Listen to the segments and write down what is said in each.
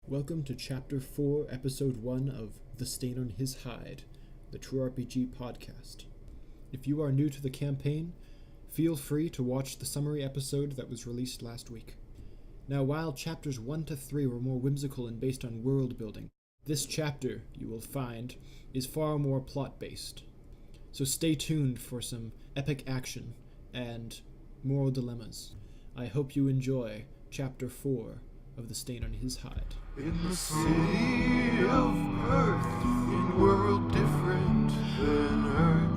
Welcome to Chapter 4, Episode 1 of The Stain on His Hide, the True RPG podcast. If you are new to the campaign, feel free to watch the summary episode that was released last week. Now, while Chapters 1 to 3 were more whimsical and based on world building, this chapter, you will find, is far more plot-based. So stay tuned for some epic action and moral dilemmas. I hope you enjoy Chapter 4 of The Stain on His Hide. In the city of Earth, in world different than Earth,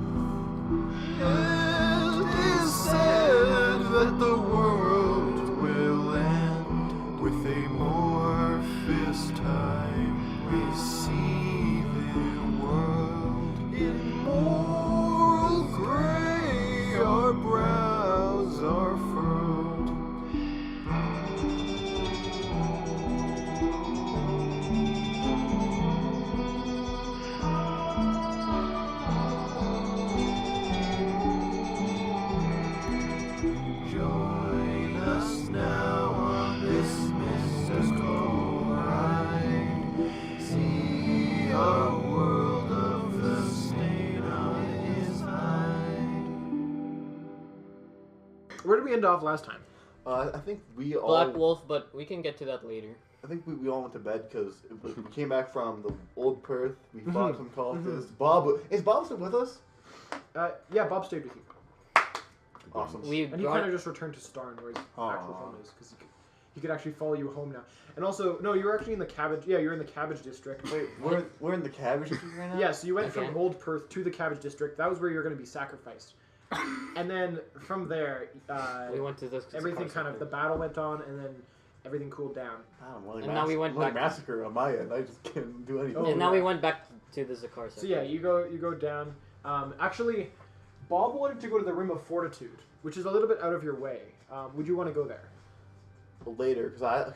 it is said that the world will end with a morphous time receiving world. In moral gray, our brows are furrowed. Join us now on this mystical ride. See our world of the stain on his hide. Where did we end off last time? I think we all. Black Wolf, but we can get to that later. I think we all went to bed because we came back from the old Perth. We fought some cultists. Is Bob still with us? Yeah, Bob stayed with you. Awesome. We And he got kind of just returned to Starn, where his actual home is, because he could actually follow you home now. And also, no, you were actually in the Cabbage. Yeah, you're in the Cabbage District. Wait, we're in the cabbage district right now? Yeah, so you went Again? from Old Perth to the Cabbage District. That was where you're going to be sacrificed. And then from there, we went to this. everything kind of, the battle went on, and then everything cooled down. And now we went back- massacre on my end. I just can't do anything. Oh, And now yeah. we went back to the Zakar So yeah, you go down. Actually, Bob wanted to go to the Rim of Fortitude, which is a little bit out of your way. Would you want to go there? Later, because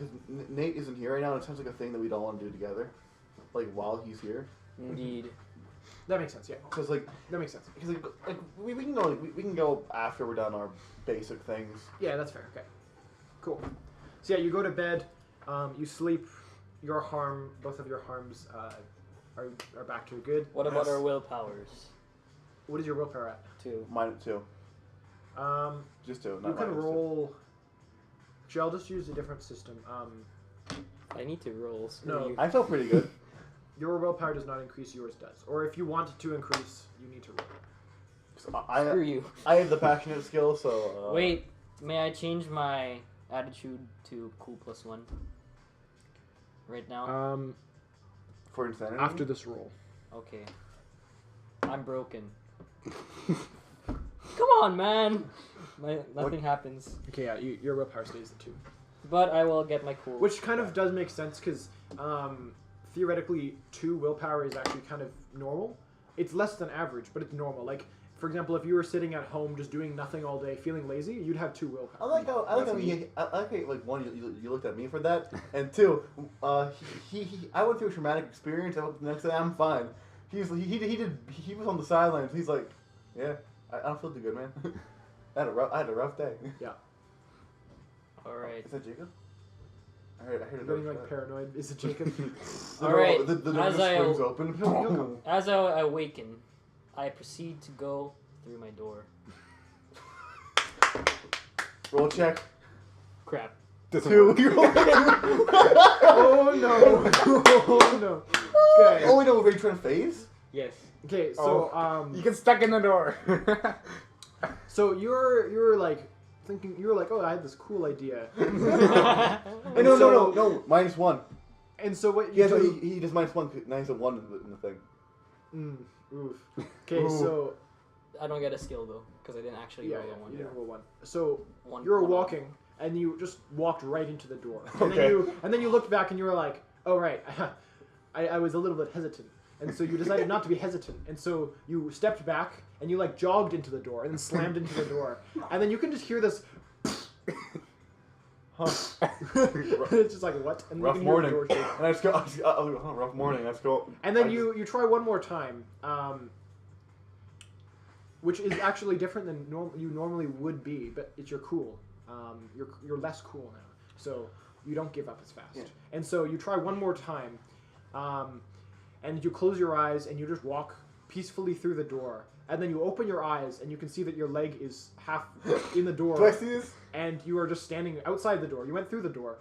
Nate isn't here right now, and it sounds like a thing that we don't want to do together. Like while he's here, Indeed. That makes sense. Yeah, because like we can go we can go after we're done our basic things. yeah, that's fair. Okay, cool. So yeah, you go to bed. You sleep. Both of your harms are back to good. What about our willpowers? What is your willpower at? 2. Mine too. Just two. You Not can minus two. roll. Actually, I'll just use a different system. I need to roll. Screw No. you. I felt pretty good. Your willpower does not increase. Yours does. Or if you want it to increase, you need to roll. Screw you. I have the passionate skill, so. Wait, may I change my attitude to cool +1? Right now? For insanity. After this roll. Okay. I'm broken. Come on, man! Nothing happens. Okay, yeah, your willpower stays at 2. But I will get my cool. Which kind of does make sense because theoretically 2 willpower is actually kind of normal. It's less than average, but it's normal. Like, for example, if you were sitting at home just doing nothing all day, feeling lazy, you'd have 2 willpower. I like how like one you looked at me for that, and 2, I went through a traumatic experience. I went the next day I'm fine. He was on the sidelines. He's like, yeah, I don't feel too good, man. I had a rough day. Yeah. Alright. Is that Jacob? I heard I'm it. getting like paranoid. Is it Jacob? Alright, The door as just I- swings open. As I awaken, I proceed to go through my door. Roll check. Crap. 2. Oh no! Oh no! Okay. Oh wait, no, were you trying to phase? Yes. Okay, so You get stuck in the door. so you're like thinking, oh, I had this cool idea. Hey, no, -1. And so what you Yeah, do? he does -1. Now he's a 1 in the thing. Oof. Okay, so I don't get a skill though, because I didn't actually yeah, roll yeah, a 1. you didn't roll 1. So One- you were one off. walking, and you just walked right into the door. Okay. And then you looked back, and you were like, oh right, I was a little bit hesitant. And so you decided not to be hesitant. And so you stepped back, and you like jogged into the door, and then slammed into the door. And then you can just hear this. It's just like, what? And you Rough can hear the morning. door shake. And I just go, rough morning. Let's go. And then you try one more time, which is actually different than you normally would be, but you're cool. You're less cool now. So You don't give up as fast. Yeah. And so you try one more time, and you close your eyes and you just walk peacefully through the door. And then you open your eyes and you can see that your leg is half in the door. Do I see this? And you are just standing outside the door. You went through the door,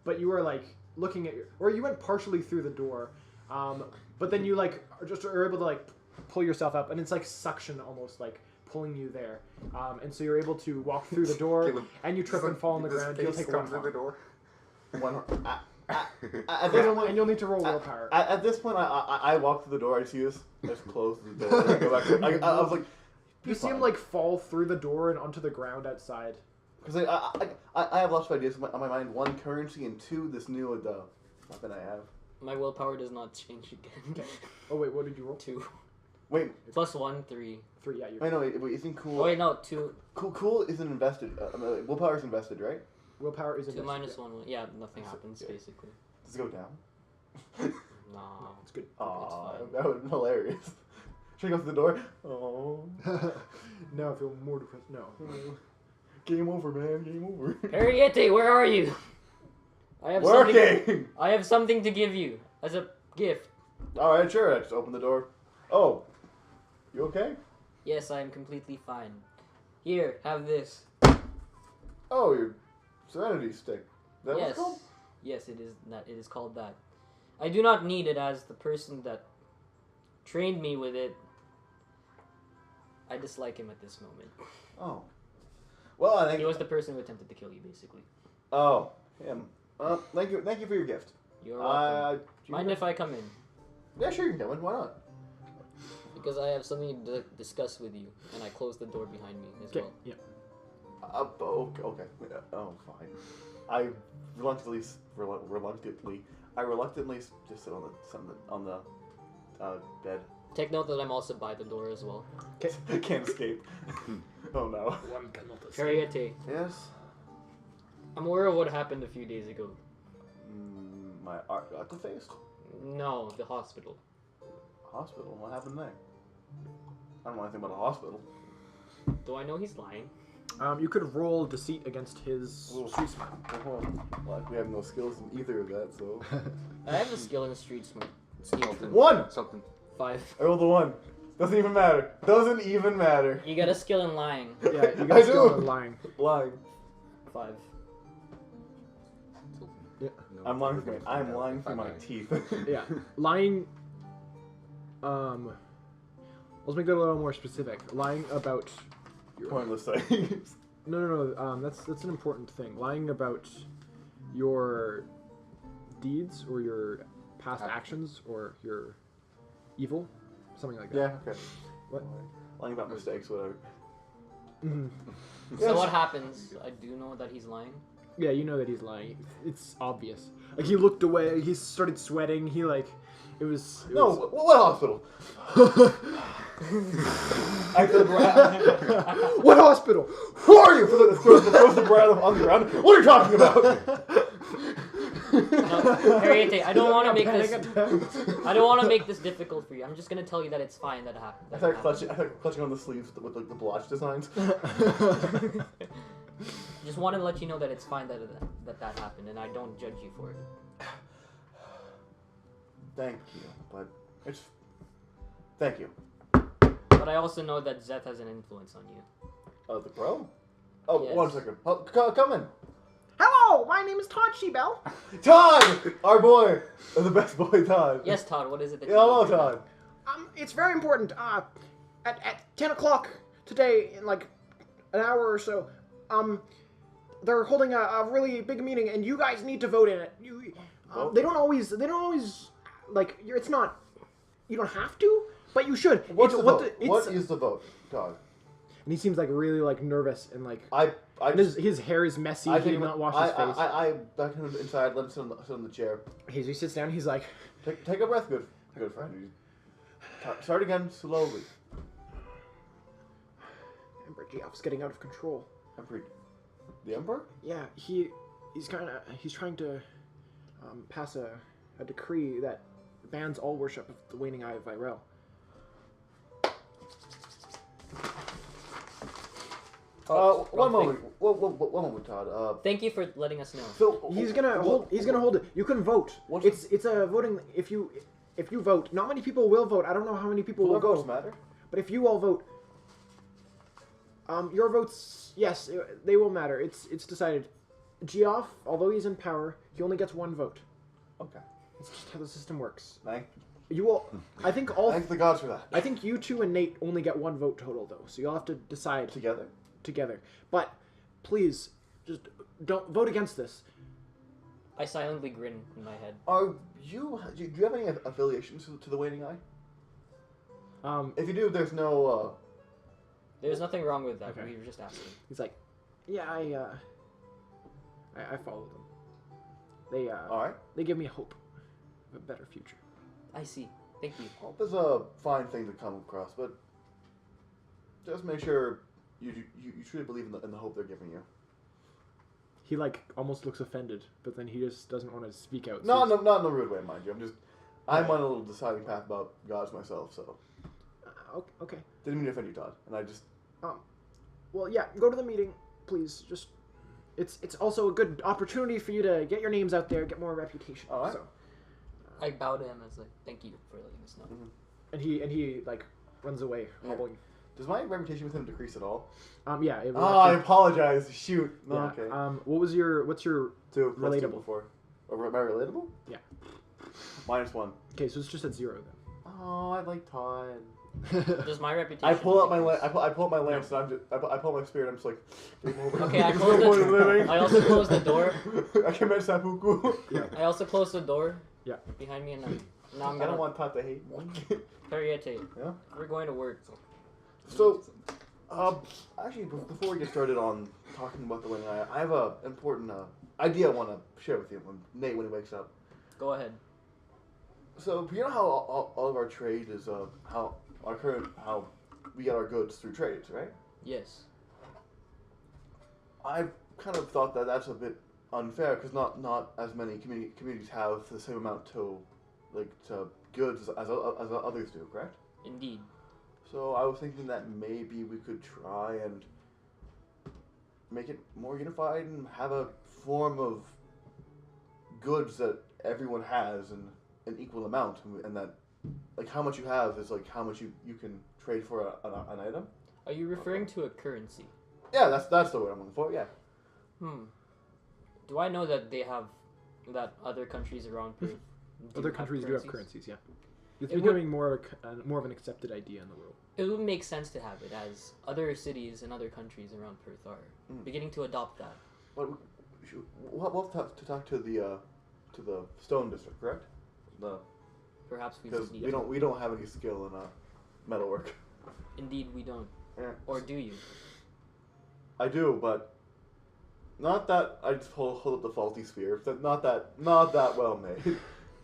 but you are like looking at or you went partially through the door, but then you like are able to like pull yourself up, and it's like suction almost like pulling you there, and so you're able to walk through the door, Caleb, and you trip and fall on the ground. You'll take one through the door. At this point, and you'll need to roll willpower. At this point, I walk through the door. I see this. I just close the door. And go back. I was like, You see him like fall through the door and onto the ground outside. because I have lots of ideas on my mind. One, currency, and two, this new weapon I have. My willpower does not change again. Oh wait, what did you roll? 2. Wait, Plus 1, 3. 3. Yeah, you. wait, no, wait, isn't cool? Oh wait, no, 2. Cool isn't invested. Willpower is invested, right? Willpower is 2 minus invested, 1. Yeah, nothing happens Yeah. basically. Does it go down? No. It's good. Aw, fine. that would have been hilarious. Should I go through the door? Oh, Now I feel more depressed. No. game over, man. Game over. Harriete, where are you? I have Working. I have something to give you as a gift. All right, sure. I just open the door. Oh, you okay? Yes, I am completely fine. Here, have this. Oh, your Serenity stick. Is that what Yes. it's called? Yes, it is that. It is called that. I do not need it as the person that trained me with it. I dislike him at this moment. Oh. Well, I think. He was the person who attempted to kill you, basically. Oh, him. Thank you for your gift. You're welcome. Do you Mind if I come in? Yeah, sure, you can come in. Why not? Because I have something to discuss with you, and I close the door behind me as Okay. well. Yeah. Okay. Oh, fine. I reluctantly just sit on the bed. Take note that I'm also by the door as well. Can't escape. Oh no. One cannot escape. Harriete, Yes. I'm aware of what happened a few days ago. My art got the face. No, the hospital. Hospital. What happened there? I don't know anything about a hospital. Do I know he's lying? You could roll deceit against his Ooh. street smart. Well, we have no skills in either of that, so. I have a skill in street sneak. One! Something. 5. I rolled a 1. Doesn't even matter. Doesn't even matter. You got a skill in lying. Yeah, you I guys go do. on lying. Lying. 5. Yeah. No, I'm lying we're for gonna find out lying if through I my lie. teeth. Yeah, lying. Let's make that a little more specific. Lying about. Pointless things. No. That's an important thing. Lying about your deeds or your past actions or your evil, something like that. Yeah, okay. What? Lying about mistakes, whatever. Mm-hmm. So Yes. what happens? I do know that he's lying. Yeah, you know that he's lying. It's obvious. Like he looked away. He started sweating. He like, it was. It No, was- what hospital? I could What hospital? Who are you? Throws the bread on the ground. What are you talking about? No, Harriete, I don't want to make Panic this. attack. I don't want to make this difficult for you. I'm just gonna tell you that it's fine that it happened. I started clutching on the sleeves with like the blotch designs. Just want to let you know that it's fine that happened, and I don't judge you for it. Thank you, but it's. Thank you. But I also know that Zeth has an influence on you. Oh, the pro? Oh, Yes. 1 second. Oh, come in. Hello, my name is Todd Shebell. Todd! Our boy! The best boy, Todd. Yes, Todd. What is it that Yeah, you hello, need to know? Todd. It's very important. At 10 o'clock today, in like an hour or so, they're holding a really big meeting, and you guys need to vote in it. Vote? They don't always, like, it's not, you don't have to, but you should. What's It's the what vote? the- What it's- is the vote, Todd? And he seems like really like nervous and like, I and his hair is messy. He did not wash his face. I back him inside, let him sit on the chair. He sits down. He's like, Take a breath, good friend. Start again slowly. Emperor Geoff's getting out of control. Emperor, the Emperor? Yeah, he's trying to pass a decree that bans all worship of the waning eye of Virel. One wrong thing. moment. One moment, Todd. Thank you for letting us know. So He's gonna hold it. You can vote. What's- It's a voting. If you vote, not many people will vote. I don't know how many people will votes go. matter. But if you all vote, your votes, yes, they will matter. It's decided. Geoff, although he's in power, he only gets one vote. Okay. It's just how the system works. Thank You all, I think all, the gods for that. I think you two and Nate only get one vote total though, so you'll have to decide Together. But please, just don't vote against this. I silently grin in my head. Do you have any affiliations to the Waning Eye? If you do, there's no. There's nothing wrong with that. Okay. We were just asking. He's like, yeah, I followed them. They All right. they give me hope of a better future. I see. Thank you. Well, there's a fine thing to come across, but just make sure you truly believe in the hope they're giving you. He like almost looks offended, but then he just doesn't want to speak out. No, so not in a rude way, mind you. I'm on a little deciding path about gods myself, so okay. didn't mean to offend you, Todd. And I just Well, yeah, go to the meeting, please. Just it's also a good opportunity for you to get your names out there, get more reputation. All right. So, I bow to him as like, thank you for letting us know. and he like runs away, Yeah. hobbling. does my reputation with him decrease at all? Yeah. It will I actually- apologize. Shoot. No, yeah, okay. what's your Two. Plus two relatable. before. Oh, am I relatable? Yeah. -1. Okay, so it's just at 0 Oh, I like Todd. then. Does my reputation? I pull out my decrease? I pull out my lance and I pull out my spear and I'm just like. game over. Okay, I There's close no point in the. living. I also close the door. I can match seppuku. I also close the door. Yeah. Behind me, and now I'm I gonna don't want Todd to hate me. Pariete. Yeah. We're going to work. So, actually, before we get started on talking about the Wing Eye, I have a important idea I want to share with you when Nate when he wakes up. Go ahead. So you know how all of our trade is how we get our goods through trades, right? Yes. I've kind of thought that that's a bit unfair because not as many communities have the same amount to goods as others do, correct? Indeed. So I was thinking that maybe we could try and make it more unified and have a form of goods that everyone has in an equal amount, and that like how much you have is like how much you can trade for an item. Are you referring to a currency? Yeah, that's the word I'm looking for. Yeah. Do I know that they have that other countries around Perth? Other countries do have currencies, yeah. It's It would- becoming more of an accepted idea in the world. It would make sense to have it, as other cities and other countries around Perth are beginning to adopt that. But we'll have to talk to the stone district, correct? Perhaps we Because just need. we don't have any skill in metalwork. Indeed, we don't. Yeah. Or do you? I do, but not that I just hold up the faulty sphere. Not that well made.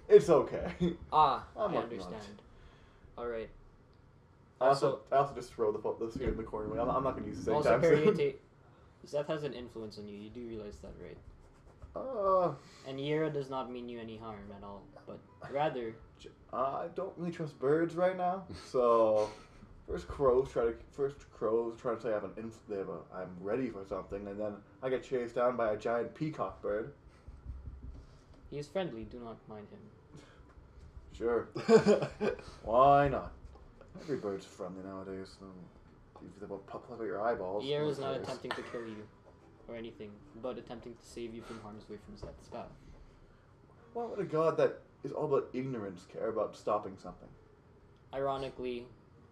It's okay. Ah, I'm I working on it. understand. All right. I also just throw the sphere in the corner. I'm not going to use the same Also, time. soon. Pariete, Seth has an influence on you. You do realize that, right? And Yera does not mean you any harm at all, but rather, I don't really trust birds right now. So first crows try to say I'm ready for something, and then I get chased down by a giant peacock bird. he is friendly. Do not mind him. Sure. Why not? Every bird's friendly nowadays. If they will puff out your eyeballs. Yera is not Yes. attempting to kill you or anything, but attempting to save you from harm's way from Seth's path. Why would a god that is all about ignorance care about stopping something? Ironically,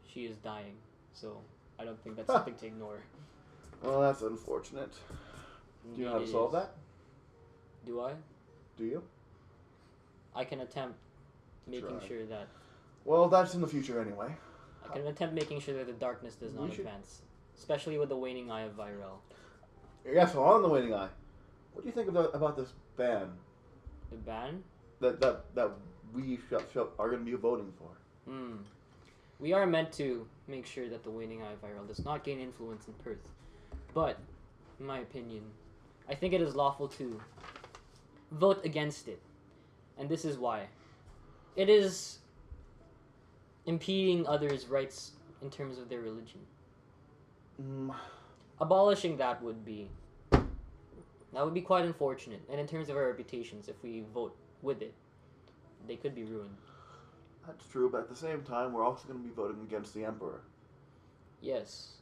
she is dying, so I don't think that's something to ignore. Well, that's unfortunate. Do you know how to Indeed it solve is. that? Do I? Do you? I can attempt making Try. sure that Well, that's in the future anyway. I can attempt making sure that the darkness does not We should- advance, especially with the waning eye of Virel. Yeah, so on the Waning Eye. What do you think about this ban The ban? that we are going to be voting for? We are meant to make sure that the waning eye of Virel does not gain influence in Perth, but in my opinion, I think it is lawful to vote against it, and this is why. It is impeding others' rights in terms of their religion. abolishing that would be quite unfortunate. And in terms of our reputations, if we vote with it, they could be ruined. That's true, but at the same time, we're also going to be voting against the Emperor. Yes,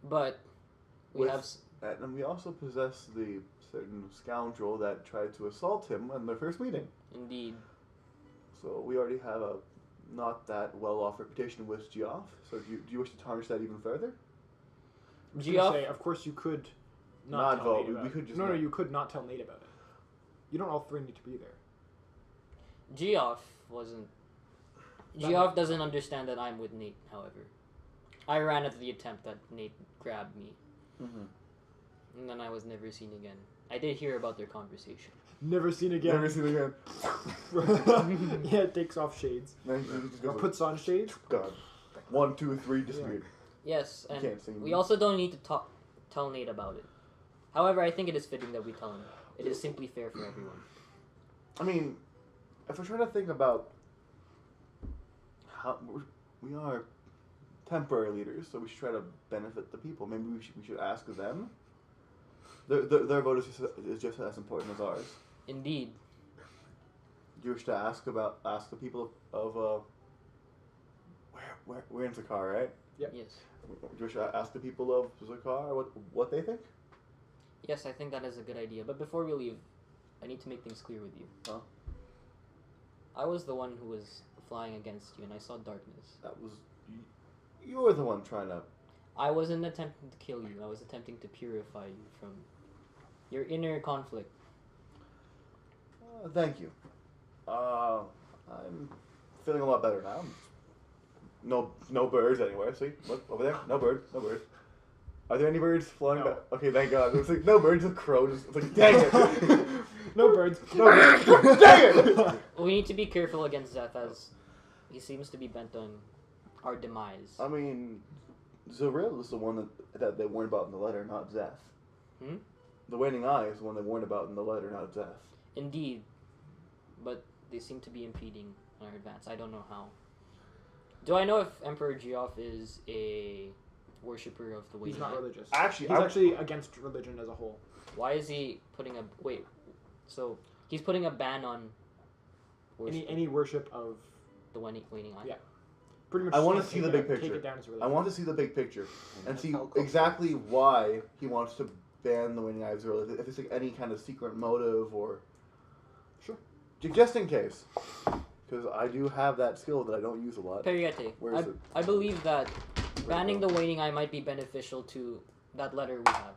but we With- have. And we also possess the certain scoundrel that tried to assault him in their first meeting. Indeed. So we already have a not that well-off reputation with Geoff. So do you wish to tarnish that even further? I was gonna Geoff? say, of course, you could Not tell vote. Nate We about could it. just No, not- you could not tell Nate about it. You don't all three need to be there. Geoff wasn't. Geoff doesn't understand that I'm with Nate, however. I ran at the attempt that Nate grabbed me, Mm-hmm. and then I was never seen again. I did hear about their conversation. Never seen again. Never seen again. Yeah, it takes off shades. Then he just Or goes, puts on shades. God. 1, 2, 3, disappeared. Yes, You and can't see we me. also don't need to tell Nate about it. However, I think it is fitting that we tell him. It is simply fair for everyone. I mean, if we're trying to think about how we are temporary leaders, so we should try to benefit the people. Maybe we should ask them. Their vote is just as important as ours. Indeed. Do you wish to ask the people of we're in Zakar, right? Yes. Do you wish to ask the people of Zakar what they think? Yes, I think that is a good idea. But before we leave, I need to make things clear with you. Huh? I was the one who was flying against you, and I saw darkness. That was you were the one trying to. I wasn't attempting to kill you. I was attempting to purify you from your inner conflict. Thank you. I'm feeling a lot better now. No birds anywhere. See, look over there. No birds. No birds. Are there any birds flying No. back? Okay, thank God. It's like no birds. Just crows. It's like dang it. No birds. No birds. Dang it. We need to be careful against Zeth, as he seems to be bent on our demise. I mean, Zoril is the one that they warned about in the letter, not Zeth. Hmm? The Waning Eye is the one they warned about in the letter, not Zeth. Indeed. But they seem to be impeding our advance. I don't know how. Do I know if Emperor Geoff is a worshipper of the Waiting He's not Eye? religious. Actually, He's actually against religion as a whole. Why is he putting a... Wait. So, he's putting a ban on worship Any worship of the Waiting Eye? Yeah. pretty much. I wanna take see the it- big Take picture. it down as religion. I want to see the big picture and That's see how close exactly why he wants to ban the Waning Eye of Zoril. If it's like any kind of secret motive or... Sure. Just in case. Because I do have that skill that I don't use a lot. Periete. Where is it? I believe that banning the Waiting Eye might be beneficial to that letter we have.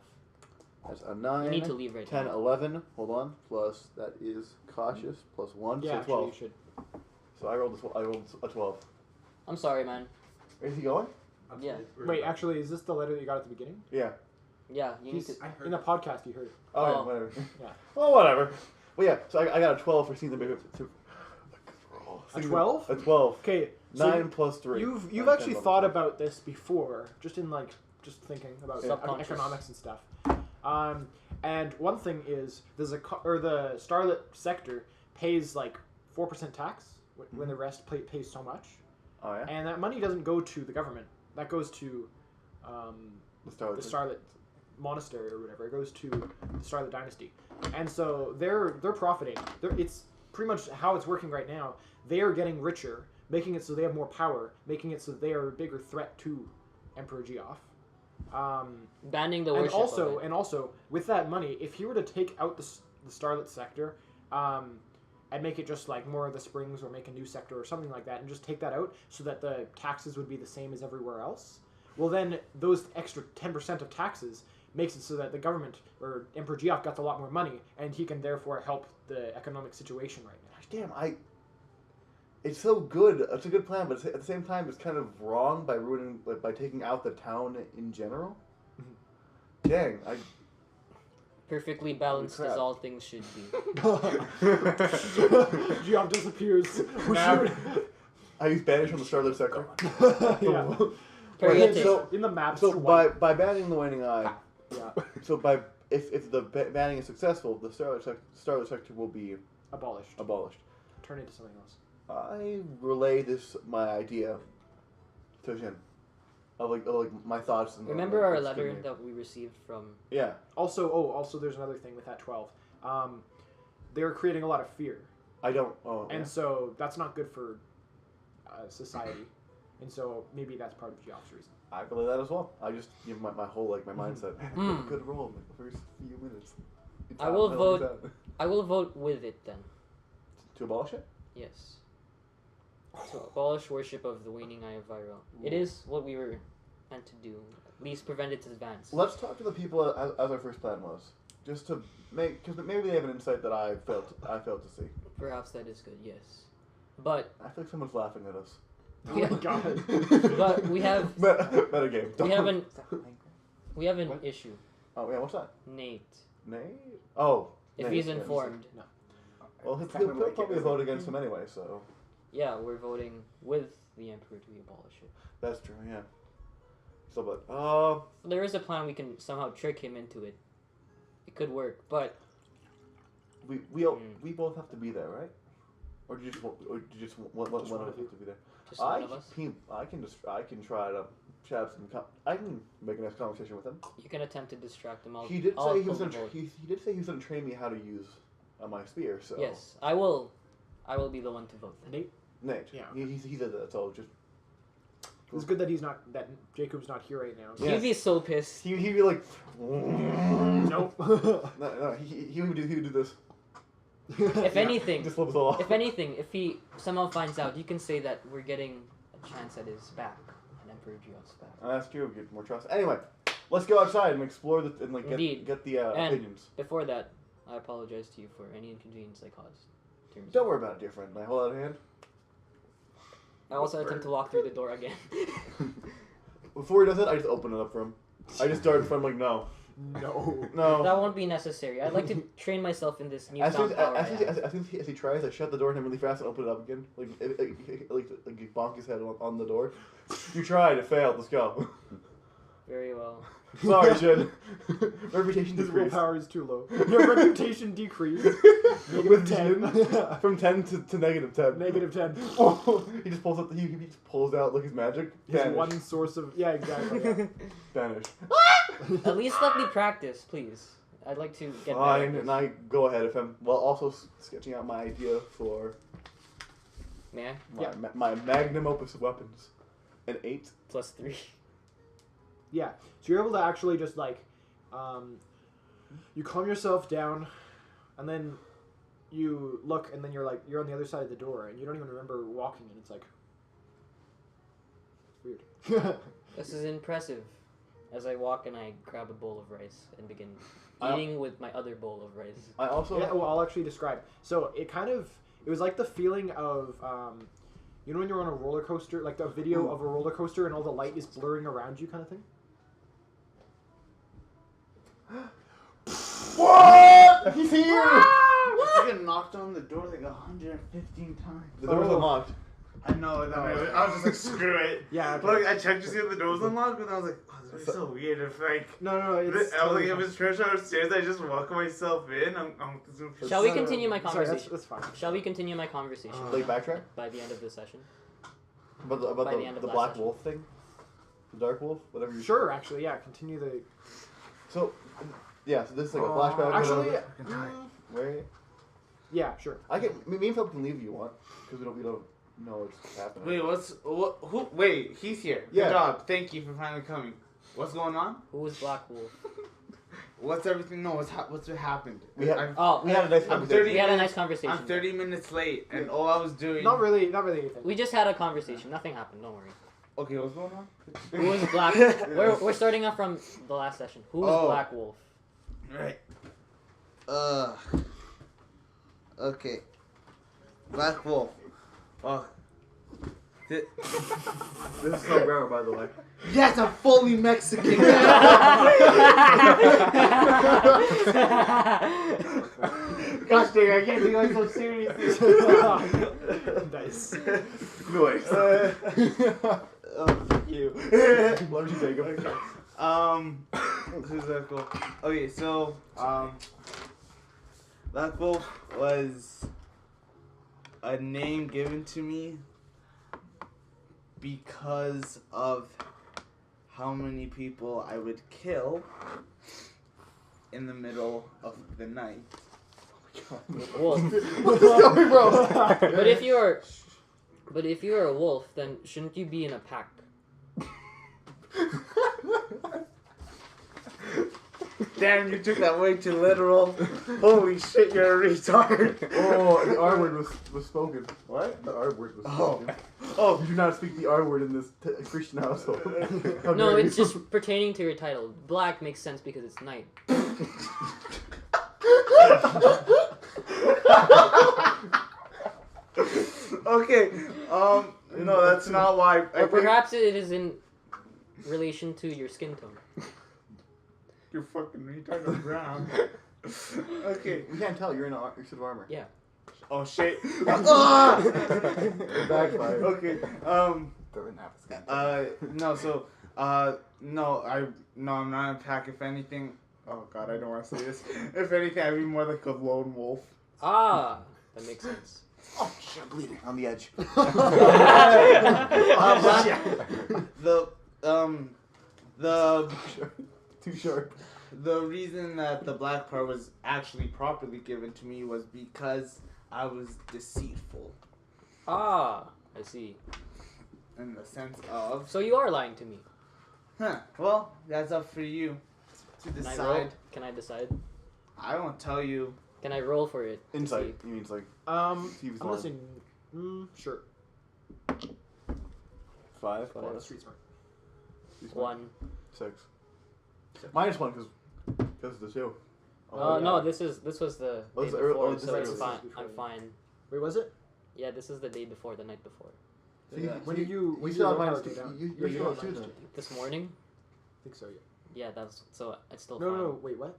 That's a 9, You need to leave right 10, now. 11. Hold on. Plus, that is cautious. Plus 1, Yeah, so actually, 12. you should. So I rolled a 12. I'm sorry, man. Is he going? Yeah. Wait, actually, is this the letter that you got at the beginning? Yeah. Yeah, you need He's to... I heard in the podcast. You heard it. Oh, yeah, Oh. whatever. Yeah. Well, whatever. Well, yeah, so I got a 12 for seeing the big... A 12? A 12. Okay. So 9 plus 3. You've 9, actually 10, thought 11. about this before, just in just thinking about Subconscious. economics and stuff. And one thing is the Starlit sector pays 4% tax when the rest pays so much, Oh, yeah? and that money doesn't go to the government. That goes to The Starlit. the Starlit monastery or whatever. It goes to the Starlit dynasty, and so they're profiting. It's pretty much how it's working right now. They are getting richer, making it so they have more power, making it so they are a bigger threat to Emperor Geoff. Banning the And worship of it. also, with that money, if he were to take out the Starlit sector, and make it just more of the Springs, or make a new sector or something like that, and just take that out so that the taxes would be the same as everywhere else, well then those extra 10% of taxes makes it so that the government, or Emperor Geoff, gets a lot more money, and he can therefore help the economic situation right now. Damn, it's so good. It's a good plan, but at the same time, it's kind of wrong by ruining, by taking out the town in general. Dang, Perfectly balanced Holy as crap. all things should be. Geoff disappears. I use banish on the Starlit sector. Yeah. Periete. So- In the map, So it's white. by banning the Waning Eye, Yeah, so if the banning is successful, the Starlit sector will be abolished. abolished. Turn into something else. I relay my idea to Jin. of my thoughts. And Remember our letter that we received from... Yeah. Also, there's another thing with that 12. They're creating a lot of fear. I don't. Oh. And Yeah. so that's not good for society. And so maybe that's part of Geoff's reason. I believe that as well. I just give my whole my mindset. Man, good roll in the first few minutes. I will vote. I will vote with it then. To abolish it. Yes. To abolish worship of the waning eye of Viral. It is what we were meant to do. At least prevent its advance. Let's talk to the people as our first plan was, just to make because maybe they have an insight that I failed to see. Perhaps that is good. Yes, but I feel like someone's laughing at us. Oh my god. but we have Meta game. we have an What? issue. Oh yeah, what's that? Nate, Nate? Oh. if Nate, he's yeah. informed, No. Well, he'll Exactly what I probably get. vote against him anyway, so yeah, we're voting with the Emperor to abolish it. that's true. Yeah. So, but There is a plan we can somehow trick him into it. It could work, but we both have to be there, right? Or do you just want one of us have to be there? just one of us. I can try to have some. I can make a nice conversation with him. You can attempt to distract him. He did say he was gonna gonna. He did say he was gonna train me how to use my spear. So Yes, I will be the one to vote then. Nate, Nate. Yeah. He said that. So just it's good that that Jacob's not here right now. So. Yeah. He'd be so pissed. he'd be like, Nope. no. He would do this. If anything, Just flip us all off. if anything, if he somehow finds out, you can say that we're getting a chance at his back, and Emperor Geoff's back. That's true. Get more trust. Anyway, let's go outside and explore and Indeed. get the And- opinions. Before that, I apologize to you for any inconvenience I caused. in terms of- Don't worry about it, dear friend. I hold out a hand. I also attempt to walk through the door again. Before he does it, I just open it up for him. I just start in front. I'm like, no. No. That won't be necessary. I'd like to train myself in this As soon newfound power. I as have. he tries, I shut the door on him really fast and open it up again. Like you bonk his head on the door. You tried, it failed. Let's go. Very well. Sorry, Shin. Reputation His decreased. willpower is too low. Your reputation decreased. With Negative 10. From 10 to negative 10. Negative 10. He just pulls out. He just pulls out like his magic. His Vanish. one source of exactly. Yeah. Vanish. At least let me practice, please. I'd like to get better Fine, at this. and I go ahead of him while also sketching out my idea for May I? Yeah. my magnum opus of weapons. An 8. Plus 3. Yeah. So you're able to actually just you calm yourself down, and then you look, and then you're on the other side of the door, and you don't even remember walking, and it's like weird. This is impressive. As I walk and I grab a bowl of rice and begin I- eating with my other bowl of rice. I also Yeah, well, I'll actually describe. So it was like the feeling of, you know when you're on a roller coaster, like the video of a roller coaster and all the light is blurring around you kind of thing? What? He's here! I get knocked on the door like 115 times. The door's Oh. unlocked. I know. And then I was just like, screw it. Yeah, okay. But I checked to see if the door was unlocked, but I was like, oh, this is so weird. If No, it's I was totally like, if it's church upstairs, I just walk myself in. I'm Shall we continue my Sorry, conversation? that's fine. Shall we continue my conversation Like backtrack? by the end of the session? About By the end of the last black session. wolf thing? The dark wolf? Whatever you Sure, actually, yeah, continue the... So, yeah, so this is like a flashback. Actually, Where? yeah, sure. Me and Philip can leave if you want, because we don't know what's happening. Wait, wait, he's here. Yeah. Good job. Thank you for finally coming. What's going on? Who is Black Wolf? What's everything? No, what's happened? We had- I'm- Oh, We had a nice I'm conversation. 30 we had a nice minutes- conversation. I'm 30 minutes late, and all I was doing. Not really anything. We just had a conversation. Nothing happened. Don't worry. Okay, what's going on? Who is Black? We're starting off from the last session. Who is Oh. Black Wolf? Right. Okay. Black Wolf. Oh. This is so rare, by the way. Yes, I'm fully Mexican. Gosh dang, I can't take myself seriously. Nice. Noise. You. Why don't you take him? Who's that cool? Okay, so, Black Wolf was a name given to me because of how many people I would kill in the middle of the night. Wolf. What's going, bro? But if you're a wolf, then shouldn't you be in a pack? Damn, you took that way too literal. Holy shit, you're a retard. Oh, the R word was spoken. What? The R word was Oh. spoken. Oh. You do not speak the R word in this Christian household. How No, dare it's you. just pertaining to your title. Black makes sense because it's night. Okay, no, that's not why. Or perhaps it is in relation to your skin tone. You're fucking retard or brown. Okay. We can't tell. You're in a suit of armor. Yeah. Oh shit. Backfire. Okay. No. So, no. I'm not in a pack. If anything, oh god, I don't want to say this. If anything, I'd be more like a lone wolf. Ah, that makes sense. Oh shit, I'm bleeding on the edge. The Too sharp. The reason that the black part was actually properly given to me was because I was deceitful. Ah, I see. In the sense of... So you are lying to me. Huh, well, that's up for you to Can I roll? decide. Can I decide? I won't tell you. Can I roll for it? to Insight. see? You mean it's like I'm He was lying. listening. Sure. 5 Five. plus Street smart. 1. 6. Minus 1 because the 2. No, this was the Oh, day it's early- before, this so is it's early. fine. I'm fine. Wait, was it? Yeah, this is the day before, the night before. So When did you? You When still did have your minus willpower 2. go down? You Yeah, still you have 2 minus then. This morning? I think so. Yeah. Yeah, that's so it's still No, fine. no. Wait, what?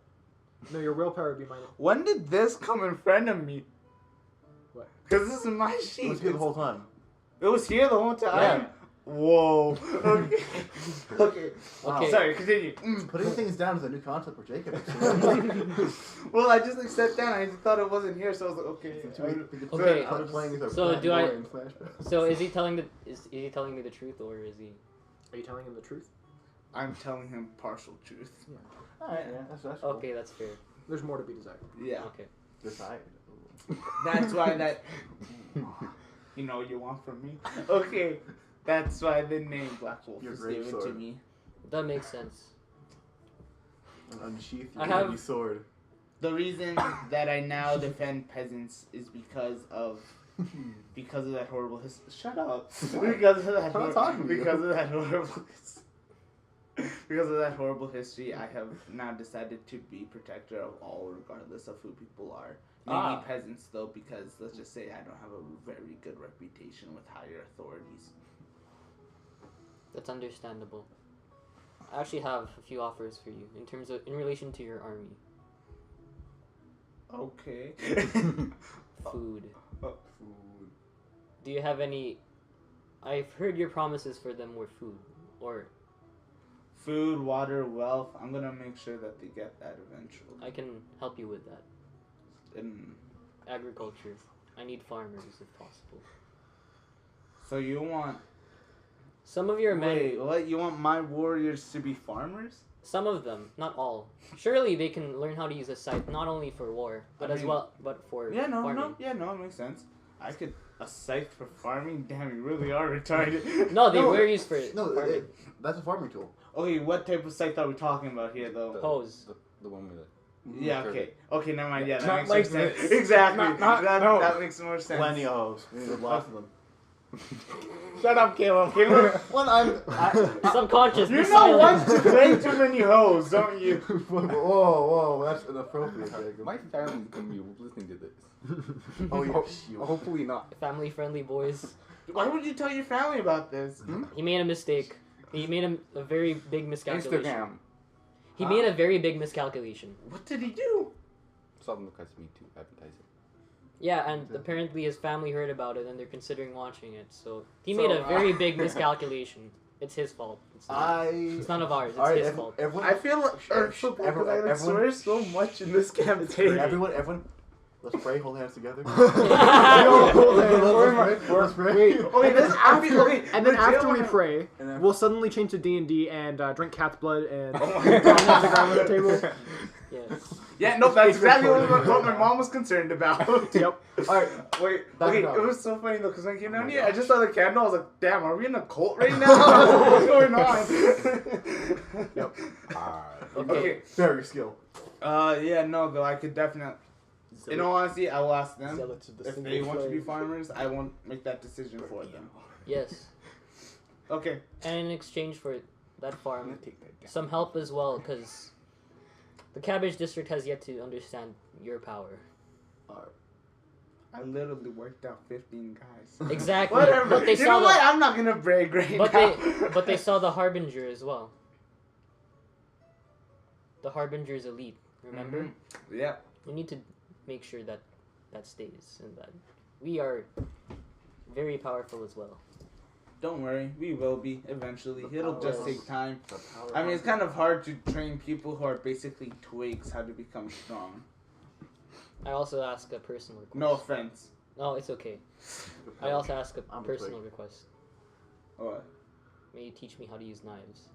No, your willpower would be minus. When did this come in front of me? What? Because this is my It sheet. was here the whole time. It was here the whole time? Yeah. Whoa. Okay. Okay. Okay. Sorry, continue. Putting things down is a new concept for Jacob. Well, I just like sat down. I just thought it wasn't here, so I was like, okay. Okay, I'm playing as a so fat do I- boy in flashbacks. So is he telling me the truth, or is he? Are you telling him the truth? I'm telling him partial truth. Alright, yeah, that's cool. Okay, that's fair. There's more to be desired. Yeah. Okay. Decide. That's why that. You know what you want from me? Okay. That's why the name Black Wolf Your was great given to sword. me. That makes sense. Unsheath I your have- heavy sword. The reason that I now defend peasants is because of that horrible Shut up. Because of that. I'm not talking to you. Because of that horrible. Because of that horrible history, I have now decided to be protector of all, regardless of who people are. Mainly Ah. peasants, though, because let's just say I don't have a very good reputation with higher authorities. That's understandable. I actually have a few offers for you in relation to your army. Okay. Food. Food. Do you have any? I've heard your promises for them were food, or Food, water, wealth. I'm gonna make sure that they get that eventually. I can help you with that. And Agriculture. I need farmers if possible. so you want? Some of your men. Wait, what? You want my warriors to be farmers? Some of them, not all. Surely they can learn how to use a scythe not only for war, but I as mean- well, but for Yeah, no, farming. it makes sense. I could a scythe for farming. Damn, you really are retarded. No, they No, were used for it. No, farming. that's a farming tool. Okay, what type of scythe are we talking about here, though? Hose. The one with it. Yeah, okay, never mind. Yeah, that Not makes like more sense. this. Exactly. Not- no. That makes more sense. Plenty of hoes. There's lots of them. Shut up, Caleb. Caleb. When I'm. Subconscious. You be know silent. once to play too many hoes, don't you? whoa, that's inappropriate, Jacob. My family's gonna be listening to this. Oh, yeah. Hopefully not. Family-friendly boys. Why would you tell your family about this? He made a mistake. He made a very big miscalculation. Instagram. He made a very big miscalculation. What did he do? Something requires me to advertise it. Yeah, and apparently his family heard about it and they're considering watching it. So he made a very big miscalculation. It's his fault. It's none of ours. It's Alright, his fault. everyone. I feel like Everyone- I swear so much in this campaign. Everyone, Let's pray. Hold hands together. Wait, Okay, and then after we gonna- pray, And then- we'll suddenly change to D&D and drink cat's blood and Oh my down on the ground on the table. Yes. Yeah, no, that's It's exactly recorded. what my mom was concerned about. Yep. Alright. Wait, Back okay, it up. it was so funny though, because when I came down my here, I gosh. just saw the candle. I was like, damn, are we in a cult right now? What's going on? Yep. Okay. Very skill. Yeah, no, though, I could definitely. In all honesty, I will ask them. Zealots of the If single they want to be flame. farmers, I won't make that decision for them. Yes. Okay. And in exchange for that I'm farm, gonna take that down. some help as well, because the Cabbage District has yet to understand your power. I literally worked out 15 guys. Exactly. Whatever. But they you saw know the, what? I'm not gonna brag right but now. they saw the Harbinger as well. The Harbinger's elite. Remember? Mhm. Yeah. We need to make sure that that stays and that we are very powerful as well. Don't worry, we will be eventually. It'll just powers. take time. The power I mean, it's kind of hard to train people who are basically twigs how to become strong. I also ask a personal request. No offense. No, it's okay. I also ask a I'm a personal twig. request. What? May you teach me how to use knives?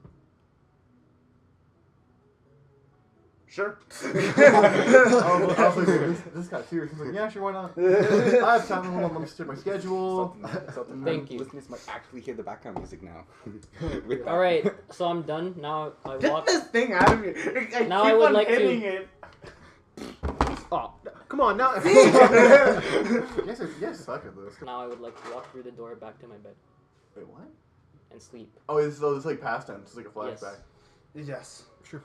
Sure. I was like, this got serious. He's like, yeah, sure, why not? I have time. Hold on, let me check my schedule. Something Thank you. Listeners might actually hear the background music now. With that. All right, so I'm done. Now I Get walk. this thing out of here. I Now keep I would on like to- hitting it. Oh, come on now. Yes, suck at this. Now I would like to walk through the door back to my bed Wait, what? and sleep. Oh, it's like past tense. It's like a flashback. Yes. Yeah.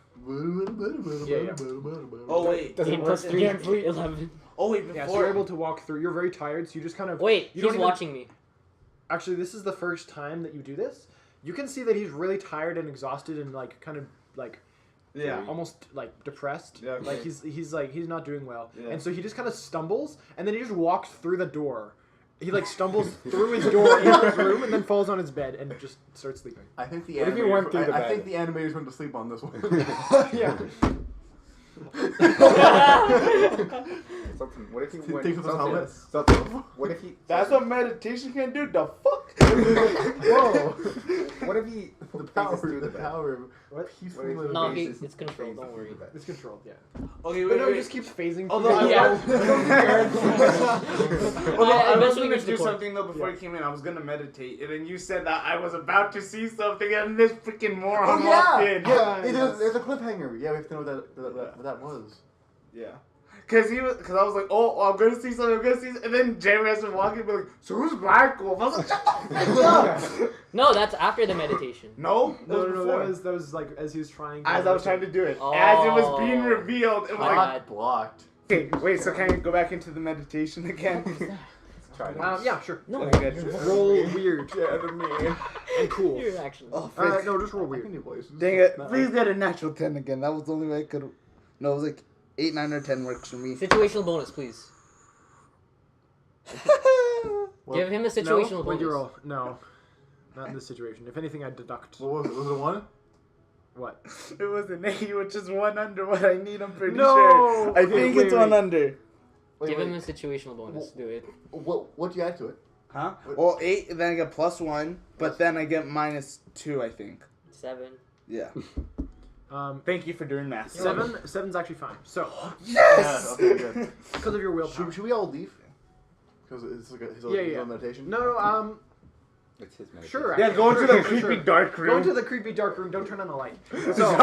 Oh wait. Doesn't 8 work plus 3, again, please. 11. Oh wait. Yeah, so Before. you're able to walk through. You're very tired, so you just kind of Wait, You he's don't even- watching me. Actually, this is the first time that you do this. You can see that he's really tired and exhausted and like kind of like Yeah. almost like depressed. Yeah, okay. Like he's like he's not doing well. Yeah. And so he just kind of stumbles and then he just walks through the door. He like stumbles through his door into his room and then falls on his bed and just starts sleeping. I think the What if you animators. went through the I bed? think the animators went to sleep on this one. Yeah. Something. What if you He went? takes off his Something. helmet. Something. What if he? That's what meditation can do. The fuck. Whoa! What if he? The faces power, through the bed? power of What? peacefully What living. No, faces- it's controlled, faces don't worry. through the bed? It's controlled, yeah. Okay, But wait, no, wait. he just keeps phasing. Although through I the Yeah. was, I I was eventually gonna reached the do point. something though before Yeah. you came in. I was gonna meditate, and then you said that I was about to see something, and this freaking moron Oh walked yeah! in. Yeah, there's a cliffhanger. Yeah, we have to know what that was. Yeah. Cause I was like, oh, I'm gonna see something, I'm gonna see, and then Jeremy has to walk in and be like, so who's Michael? I was like, shut the fuck up. No, that's after the meditation. No, No, that was no, before. that was like as he was trying. As I was trying to do it, Oh. as it was being revealed, it was My like, bad. Blocked. okay, wait, so can I go back into the meditation again? Try it. Yeah, sure. No, Okay. Roll weird Jeremy. and cool. you're actually. Oh, No, just roll I weird. can do voices. dang it! Please get a natural 10 again. That was the only way I could. No, it was like 8, 9, or 10 works for me. Situational bonus, please. Well, Give him a No, situational what'd you bonus. roll? No, not in this situation. If anything, I'd deduct. What was it? Was it a 1? What? It was an 8, which is 1 under what I need. I'm pretty No! sure. I Okay, think wait, it's 1 wait. under. Wait, Give him a wait. situational bonus. Do it. What do you add to it? Huh? Well, 8, then I get plus 1, but then I get minus 2, I think. 7. Yeah. Thank you for doing math. Seven's actually fine. So, Yes. Yeah, okay, good. because of your willpower. Should we all leave? Because it's like his own meditation. No, It's his meditation. sure. Yeah, go into the Sure. creepy dark room. Go into the creepy dark room. Don't turn on the light. So,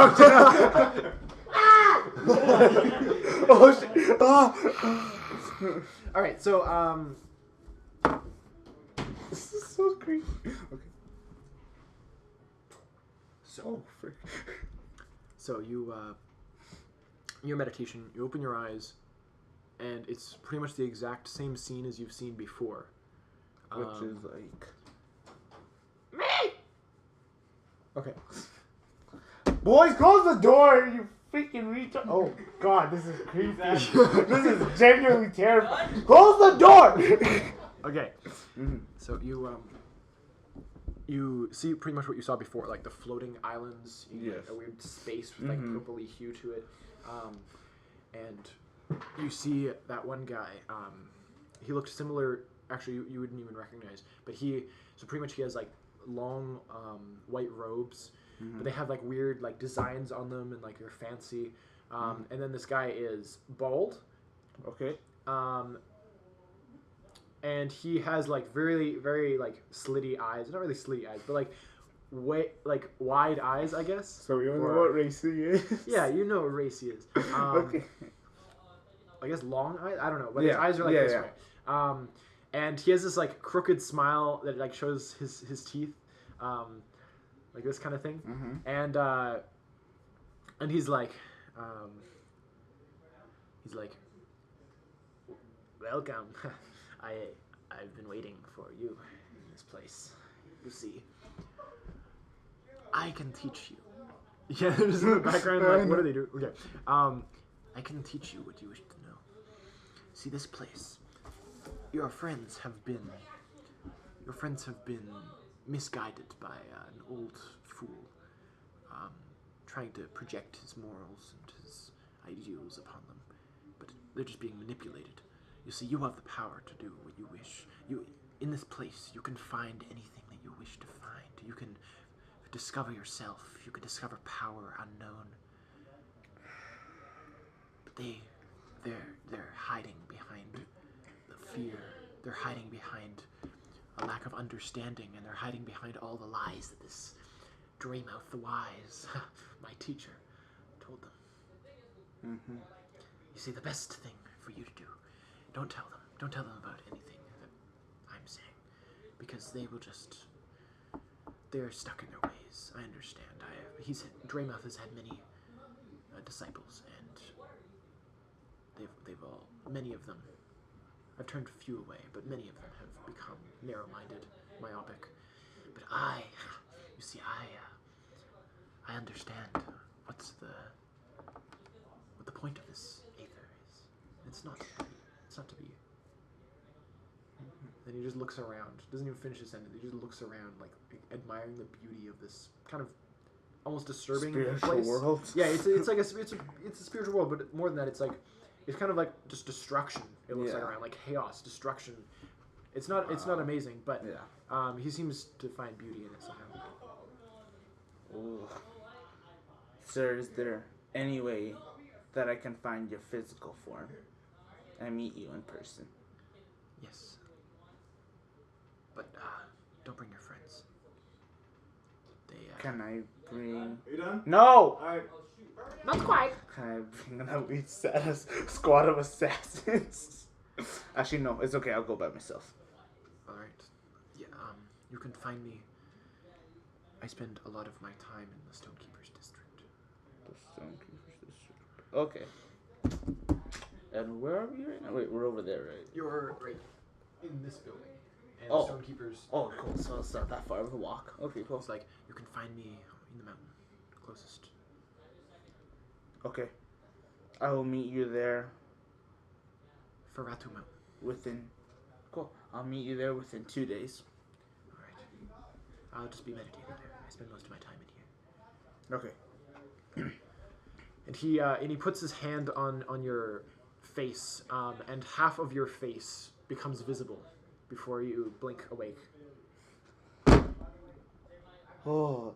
Oh shit! Oh. all right. So, This is so creepy. Okay. so you your meditation. You open your eyes, and it's pretty much the exact same scene as you've seen before. Which is like. Okay. Boys, close the door! You freaking retard! Oh god, this is creepy. This is genuinely terrifying. Close the door! Okay. So you see pretty much what you saw before, like the floating islands, Yes. a weird space with like Mhm. purpley hue to it, and you see that one guy. He looked similar. Actually, you wouldn't even recognize. But so pretty much he has like long white robes, but they have like weird like designs on them and like they're fancy. And then this guy is bald. Okay. And he has like very very like slitty eyes. Not really slitty eyes, but like wide eyes, I guess. So you know what race he is? Yeah, you know what race he is. Okay. I guess long eyes. I don't know, but Yeah. his eyes are like Yeah, this yeah. way. And he has this like crooked smile that like shows his teeth, like this kind of thing. And he's like, welcome. I've been waiting for you in this place. You see, I can teach you. Yeah, just in the background, like, what do they do? Okay. I can teach you what you wish to know. See, this place. Your friends have been misguided by an old fool, trying to project his morals and his ideals upon them, but they're just being manipulated. You see, you have the power to do what you wish. In this place, you can find anything that you wish to find. You can discover yourself. You can discover power unknown. But they're hiding behind the fear. They're hiding behind a lack of understanding, and they're hiding behind all the lies that this Dreamouth the Wise, my teacher, told them. You see, the best thing for you to do, don't tell them about anything that I'm saying, because they're stuck in their ways. I understand. Dreamouth has had many disciples, and many of them, I've turned a few away, but many of them have become narrow-minded, myopic. But I understand what the point of this aether is. It's not to be. Then he just looks around. Doesn't even finish his sentence. He just looks around, like admiring the beauty of this kind of almost disturbing Spiritual place. world. Yeah, it's like it's a spiritual world, but more than that, it's kind of like just destruction. It looks like around, like chaos, destruction. It's not amazing, but he seems to find beauty in it somehow. Ooh. Sir, is there any way that I can find your physical form and meet you in person? Yes. But don't bring your friends. Can I bring... Are you done? No! Alright. Not quite. Can I bring an elite squad of assassins? Actually, no. It's okay. I'll go by myself. All right. Yeah. You can find me. I spend a lot of my time in the Stonekeepers district. The Stonekeepers district. Okay. And where are we right now? Wait, we're over there, right? You're right in this building. And Oh. the Stonekeepers. Oh, cool. So it's not that far of a walk. Okay, cool. It's like you can find me in the mountain, closest. Okay. I will meet you there Ferratu Mountain. within... Cool. I'll meet you there within 2 days. All right. I'll just be meditating there. I spend most of my time in here. Okay. And he puts his hand on your face, and half of your face becomes visible before you blink awake. Oh.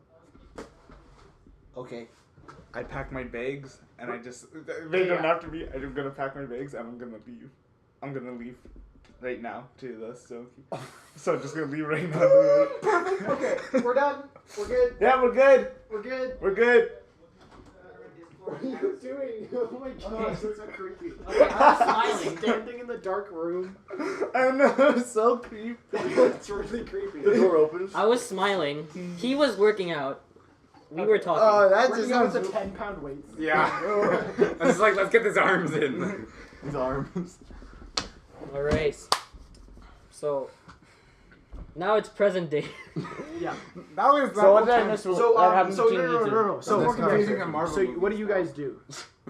Okay. I pack my bags and I just... They don't have to be... I'm gonna pack my bags and I'm gonna leave. I'm gonna leave right now to the Stonekeeper. So I'm just gonna leave right now. Perfect. Okay, we're done. We're good. Yeah, we're good. We're good. We're good. What are you doing? Oh my gosh, that's so creepy. Okay, I was smiling. Standing in the dark room. I know, it's so creepy. It's really creepy. The door opens. I was smiling. He was working out. We were talking. Oh, that Working just out sounds... with the 10-pound weights. Yeah. I was like, let's get his arms in. His arms. All right. So now it's present day. Yeah. That was So what did I miss? So, What happened so between you two? no. So, That's we're confusing confusing. and Marvel So, what do movies. you guys do?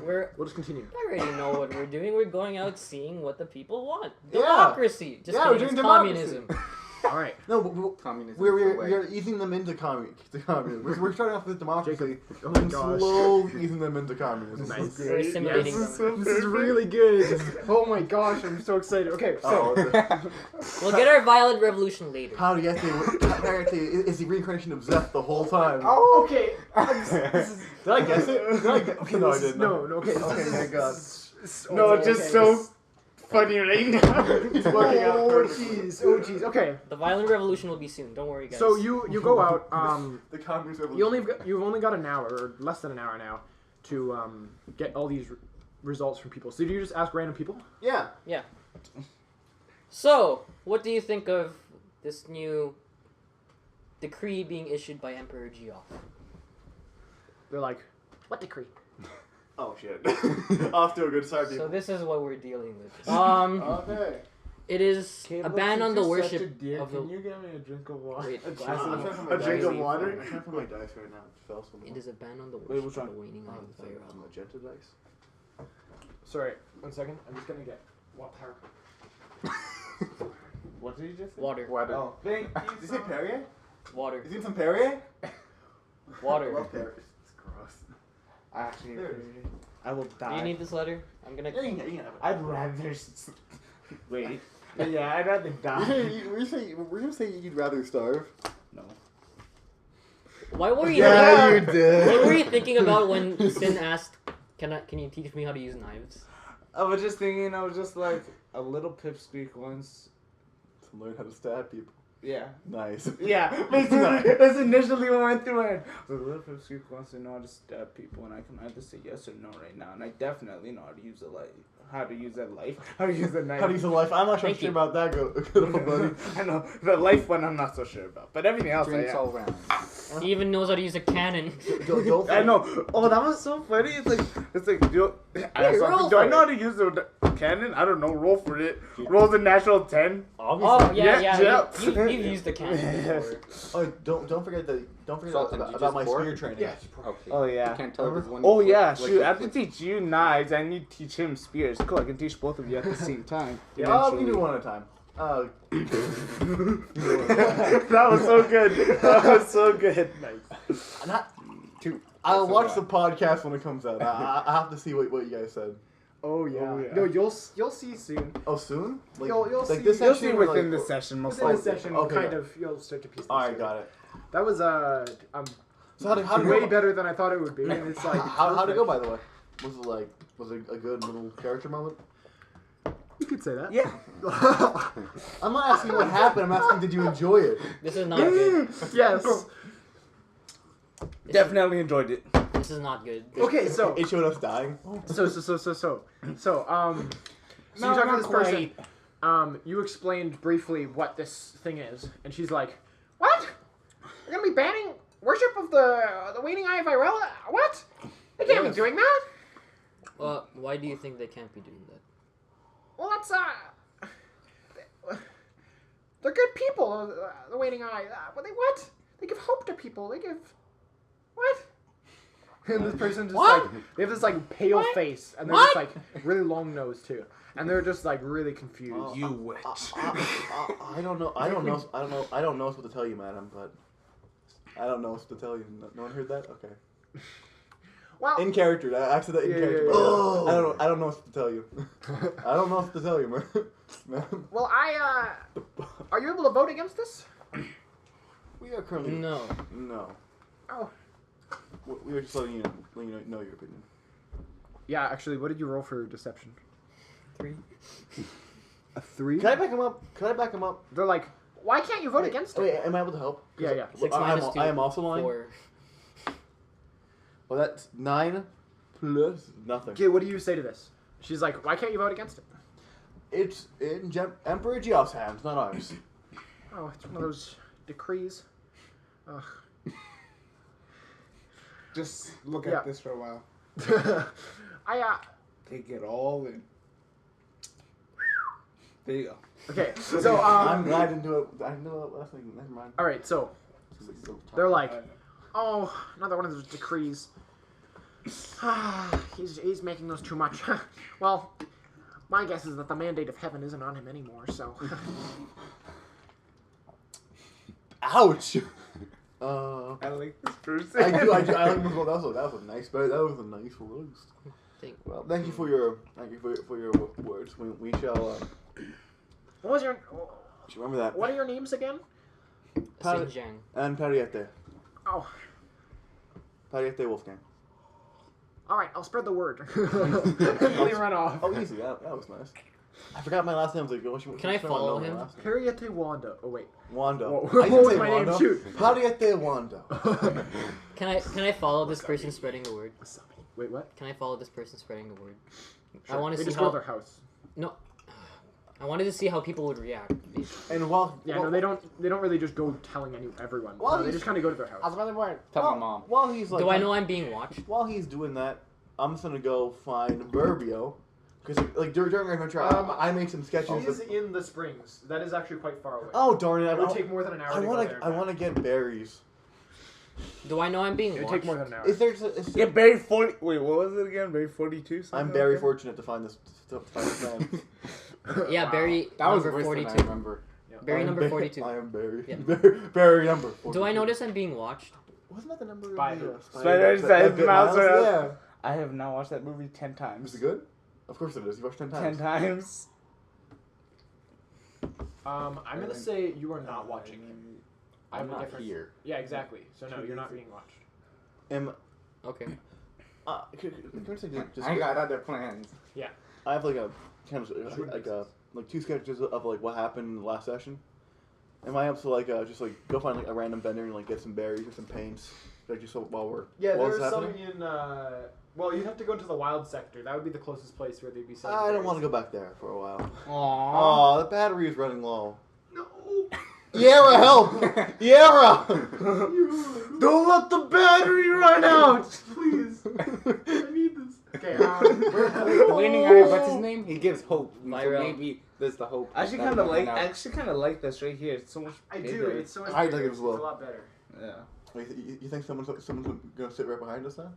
We're We'll just continue. I already know what we're doing. We're going out seeing what the people want. Yeah. Democracy. Just Yeah, we're kidding. doing It's communism. All right. No, Communism. we're easing them into communism. We're starting off with democracy Oh my and gosh. slowly easing them into communism. Nice. We're assimilating Yes. them. This is really good. Oh my gosh, I'm so excited. Okay, so We'll get our violent revolution later. How do you say is the reincarnation of Zeth the whole time? oh, okay. Did I guess it? Okay, no, I didn't. No, okay. Okay, thank God. No, it's just so funny right now. It's working out Oh perfectly. jeez. Oh jeez. Okay. The violent revolution will be soon. Don't worry, guys. So you go out. The communist You've only got an hour or less than an hour now to get all these results from people. So do you just ask random people? Yeah. So, what do you think of this new decree being issued by Emperor Geoff? They're like, what decree? Oh shit. Off to a good start, So people. this is what we're dealing with. Okay. It is a ban on the worship of the. Can you get me a drink of water? Wait, A I'm glass trying of to find water? my A drink dice. of water? I'm trying to find my dice right now. It fell somewhere. It is a ban on the Wait, worship which of one? the waning eye of the Sorry, Pharaoh. magenta dice. Sorry, 1 second. I'm just gonna get water. What did you just say? Water. Water. Oh, thank you. Did you say Perrier? Water. Is it some Perrier? I Water. love Perrier. It's gross. I actually, There it I will Do die. you need this letter? I'm gonna. Yeah, you can have it. I'd rather. Wait. Yeah, I'd rather die. Were you gonna say you'd rather starve? No. Why were you? Yeah, you did. What were you thinking about when Sin asked, "Can you teach me how to use knives?" I was just thinking, I was just like a little pipsqueak once. To learn how to stab people. Yeah. Nice. Yeah, basically, that's initially what went through it. The little pipsqueak wants to know how to stab people, and I can either say yes or no right now, and I definitely know how to use a life. How to use a knife. How to use a knife. How to use a life? I'm not Thank sure you. about that, good old buddy. I know. The life one I'm not so sure about. But everything else Drinks I am. all round. He even knows how to use a cannon. Don't I know. Oh, that was so funny. It's like, do roll do I for know how to use the cannon? I don't know. Roll for it. Roll's a natural 10. Oh yeah, Yeah. You've used the cannon Yes. before. Oh, don't forget Sultan, did you about my just pour? spear training. Yeah. Okay. Oh, yeah. You can't tell if it's one. Oh yeah, like shoot! I have to like- teach you knives, and you teach him spears. Cool, I can teach both of you at the same time. Oh, we do one at a time. That was so good. That was so good. Nice. Not, Two. I'll That's a watch the lot. podcast when it comes out. I have to see what you guys said. Oh yeah. Oh, yeah. No, you'll see soon. Oh, soon? You'll see- this You'll section see or, within like, the session, most Within the likely. session, Okay, kind yeah. of, you'll start to piece this All right, together. got it. That was So how did way better than I thought it would be. And it's like how'd it go, by the way? Was it a good little character moment? You could say that. Yeah. I'm not asking what happened. I'm asking, did you enjoy it? This is not good. Yes. Definitely enjoyed it. This is not good. Okay, so It showed us dying. So you talk to this person. You explained briefly what this thing is, and she's like, "What? You're gonna be banning worship of the waning eye of Irella? What? They can't be doing that. Well, why do you think they can't be doing that? Well, that's they're good people. The waning eye. What? They give hope to people. They give what?" And this person just What? they have this like pale What? face, and they're What? just like really long nose too, and they're just like really confused. You witch. I don't know. I don't know what to tell you, madam. But I don't know what to tell you. No one heard that? Okay. Well, In character. I said that in Yeah, character. yeah, but yeah. I don't know what to tell you. I don't know what to tell you, man. well, are you able to vote against this? We are currently No. no. Oh. We were just letting you know your opinion. Yeah, actually, what did you roll for deception? 3. A 3? Can I back him up? They're like, why can't you vote against it? Wait, am I able to help? Yeah, yeah. 6 I minus am, 2. I am also lying. 4. Well, that's 9 plus nothing. Okay, what do you say to this? She's like, why can't you vote against it? It's in Emperor Geoff's hands, not ours. Oh, it's one of those decrees. Ugh. Just look Yeah. at this for a while. Take it all in. There you go. Okay, so, I'm glad I didn't do it. I didn't do it last week. Never mind. alright, so, they're like, oh, another one of those decrees. he's making those too much. Well, my guess is that the mandate of heaven isn't on him anymore, so. Ouch. I like this person. I do. I like him as well. That was a nice. That was a nice roast. Well, thank you for your words. We shall. What was your? Remember that. What are your names again? Xinjiang. And Pariete. Oh, Pariete Wolfgang. all right. I'll spread the word. They run off. Oh, easy. That was nice. I forgot my last name. I was like, Can I follow him? Harriete Wanda. Oh wait. Wanda. Whoa. I What was say my Wanda. name? Shoot. Pariete Wanda. Can I follow this person spreading the word? Wait, what? Can I follow this person spreading the word? Sure. I want to They see just go to how. their house. No. I wanted to see how people would react. And while Yeah, no, they don't. They don't really just go telling everyone. Well, No, they he's- just kind of go to their house. Tell my mom. While he's like, Do I know I'm being watched? While he's doing that, I'm just gonna go find Birbio, because like during our adventure, I made some sketches. He's in the springs. That is actually quite far away. Oh darn it! It would take more than an hour to go there. I want to get berries. Do I know I'm being It would watched? take more than an hour. Is there? Yeah, Barry 40. Wait, what was it again? Barry 42? I'm very fortunate to find this man. Yeah, Wow. Barry That was number worse than I 42. remember. Barry I am number 42. I am Barry. Yeah. Barry number 42. Do I notice I'm being watched? Wasn't that the number? Spider. Of the, Spider that Size bit Mouse. Yeah. I have now watched that movie 10 times. Is it good? Of course it is. You watched 10 times. 10 times. I'm gonna say you are not watching him. I have I'm a not different. here. Yeah, exactly. So no, you're not being watched. Okay. Can I say just I got other plans. I have like a kind of like two sketches of like what happened in the last session. Am I able to like just like go find like a random vendor and like get some berries or some paints? Like just so while Yeah, while there's it's some happening? in. Well, you'd have to go to the wild sector. That would be the closest place where they'd be selling. I don't want to go back there for a while. Aww. Oh, the battery is running low. No. Yara, help! Yara! Don't let the battery run out! Please. I need this. Okay. The Waning Eye, what's his name? He gives hope. So Viral. maybe there's the hope. I actually that kind of it like. might I not. actually kind of like this right here. It's so much. I do. bigger. It's so much. I bigger. think it as well. It's a lot better. Yeah. Wait, you think someone's gonna sit right behind us now?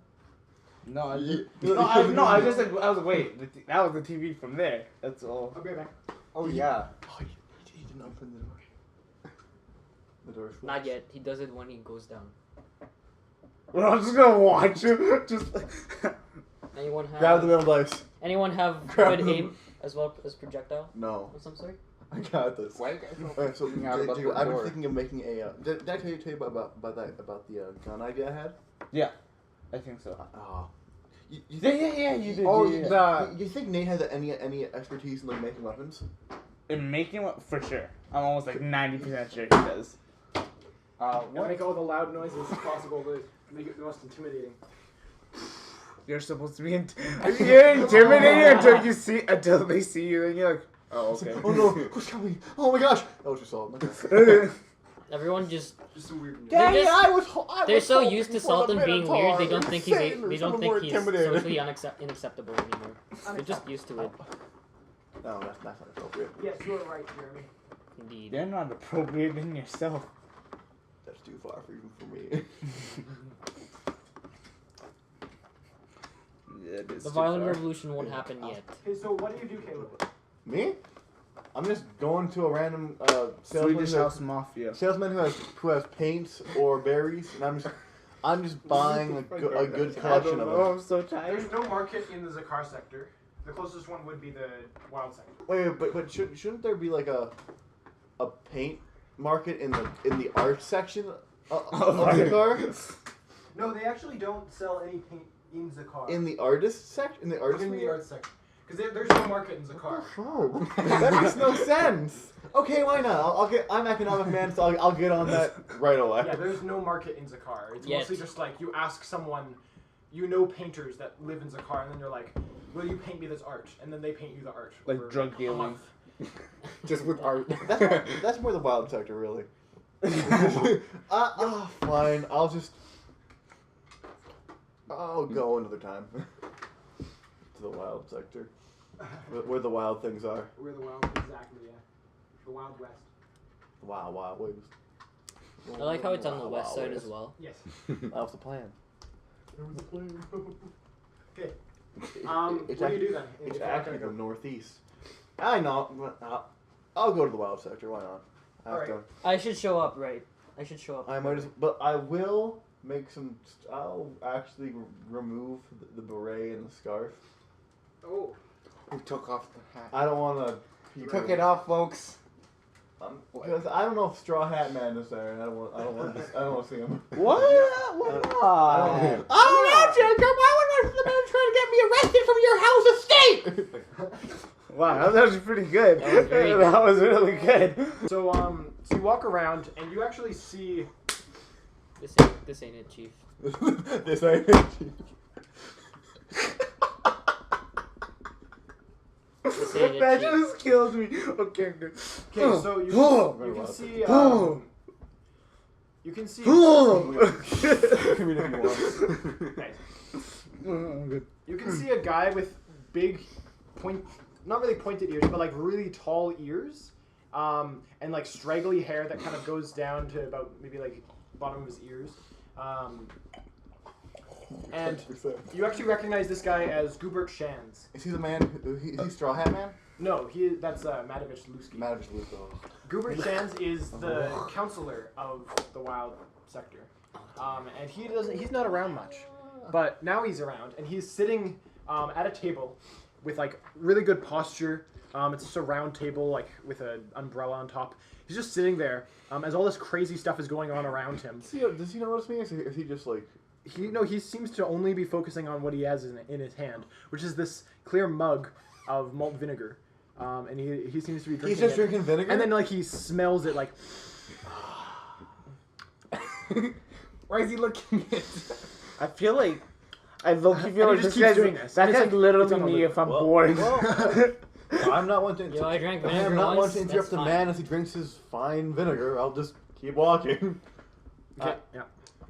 No, I Ye- I just like I was like, wait, that was the TV from there. That's all. I'll be right back. Oh yeah. Oh, he didn't open the door. The door's closed. Not yet. He does it when he goes down. Well, I'm just gonna watch you. Just. Anyone have? Grab the middle dice. Anyone have Grab good them. aim as well as projectile No, of some sort? I got this. Why you guys not Okay, so freaking out about Jacob, the I've been door? thinking of making a. Did I tell you about the gun idea I had? I think so. Oh. You Yeah, you did. Oh, yeah. You think Nate has any expertise in like making weapons? In making one, for sure. I'm almost like 90% sure he does. What? Make all the loud noises possible to make it the most intimidating. You're supposed to be you're intimidating until they see you, and you're like, oh okay. Oh no, who's coming? Oh my gosh! That was just all. Okay. Everyone just Just some weird. They're just- I was they're was so hoping used to for Sultan the being Minotaur. weird they don't think he's Insane or they don't something think more he's intimidating. socially unacceptable anymore. They're just used to it. No, that's not appropriate. Yes, you were right, Jeremy. Indeed. You're not appropriate in yourself. That's too far for even for me. Yeah, it is The too violent far. revolution won't happen yet. Okay, so what do you do, Caleb? Me? I'm just going to a random salesman, Swedish House Mafia. who has paints or berries, and I'm just buying a good collection of them. Oh, I'm so tired. There's no market in the Zakar sector. The closest one would be the wild sector. Wait, but shouldn't there be like a paint market in the art section of the car? No, they actually don't sell any paint in Zakar. In the artist section? In the artist in the media? art section. Because there's no market in Zakar. That makes no sense. Okay, why not? I'm economic man, so I'll get on that right away. Yeah, there's no market in Zakar. It's Yet. mostly just like you ask someone, you know painters that live in Zakar, and then you're like, will you paint me this art? And then they paint you the art. Like for drug a dealing. month. Just with art. That's more the wild sector, really. Fine. I'll go another time. To the wild sector. Where the wild things are. Where the wild, exactly, yeah. The Wild West. Wow, wild waves. I like how it's on the Wild west side waves. as well. Yes. That was the plan. There was a plan. Okay. It's What do you actually- do then? If It's you're not actually gonna the go? northeast. I know. I'll go to the wild sector. Why not? I have Alright. to. I should show up, right? I should show up. I might, but I will make some. I'll actually remove the beret and the scarf. Oh. Who took off the hat? I don't want to. Took it off, folks. Because I don't know if Straw Hat Man is there, and I don't want to see him. What? What I not? don't no, Jacob! Why would the man trying to get me arrested from your house estate? Wow, that was actually pretty good. That was very good. That was really good. So so you walk around and you actually see. This ain't it, Chief. This ain't it. This ain't That it, Chief. just kills me. Okay, good. Okay, so you can see. You can see. Give me if you want. Nice. Good. You can see a guy with big not really pointed ears, but like really tall ears, and like straggly hair that kind of goes down to about maybe like bottom of his ears. And you actually recognize this guy as Gubert Shands. Is he the man? Is he Straw Hat Man? No, that's Matavich Lusky. Matavich Luko. Gubert Shands is the counselor of the Wild Sector, and he's not around much, but now he's around, and he's sitting at a table with like really good posture. It's just a round table like with an umbrella on top. He's just sitting there as all this crazy stuff is going on around him. Does he notice me? Or is he just like? He seems to only be focusing on what he has in his hand, which is this clear mug of malt vinegar. And he seems to be drinking. He's just drinking vinegar. And then like he smells it like. Why is he looking at? I feel like I low-key And feel he like just this keeps guy's doing this. That's It's like like- literally it's on me the- if I'm Well, bored. I'm not one to. Yo, I drank I'm vinegar not one once, to interrupt that's the fine. man as he drinks his fine vinegar. I'll just keep walking. Okay, yeah.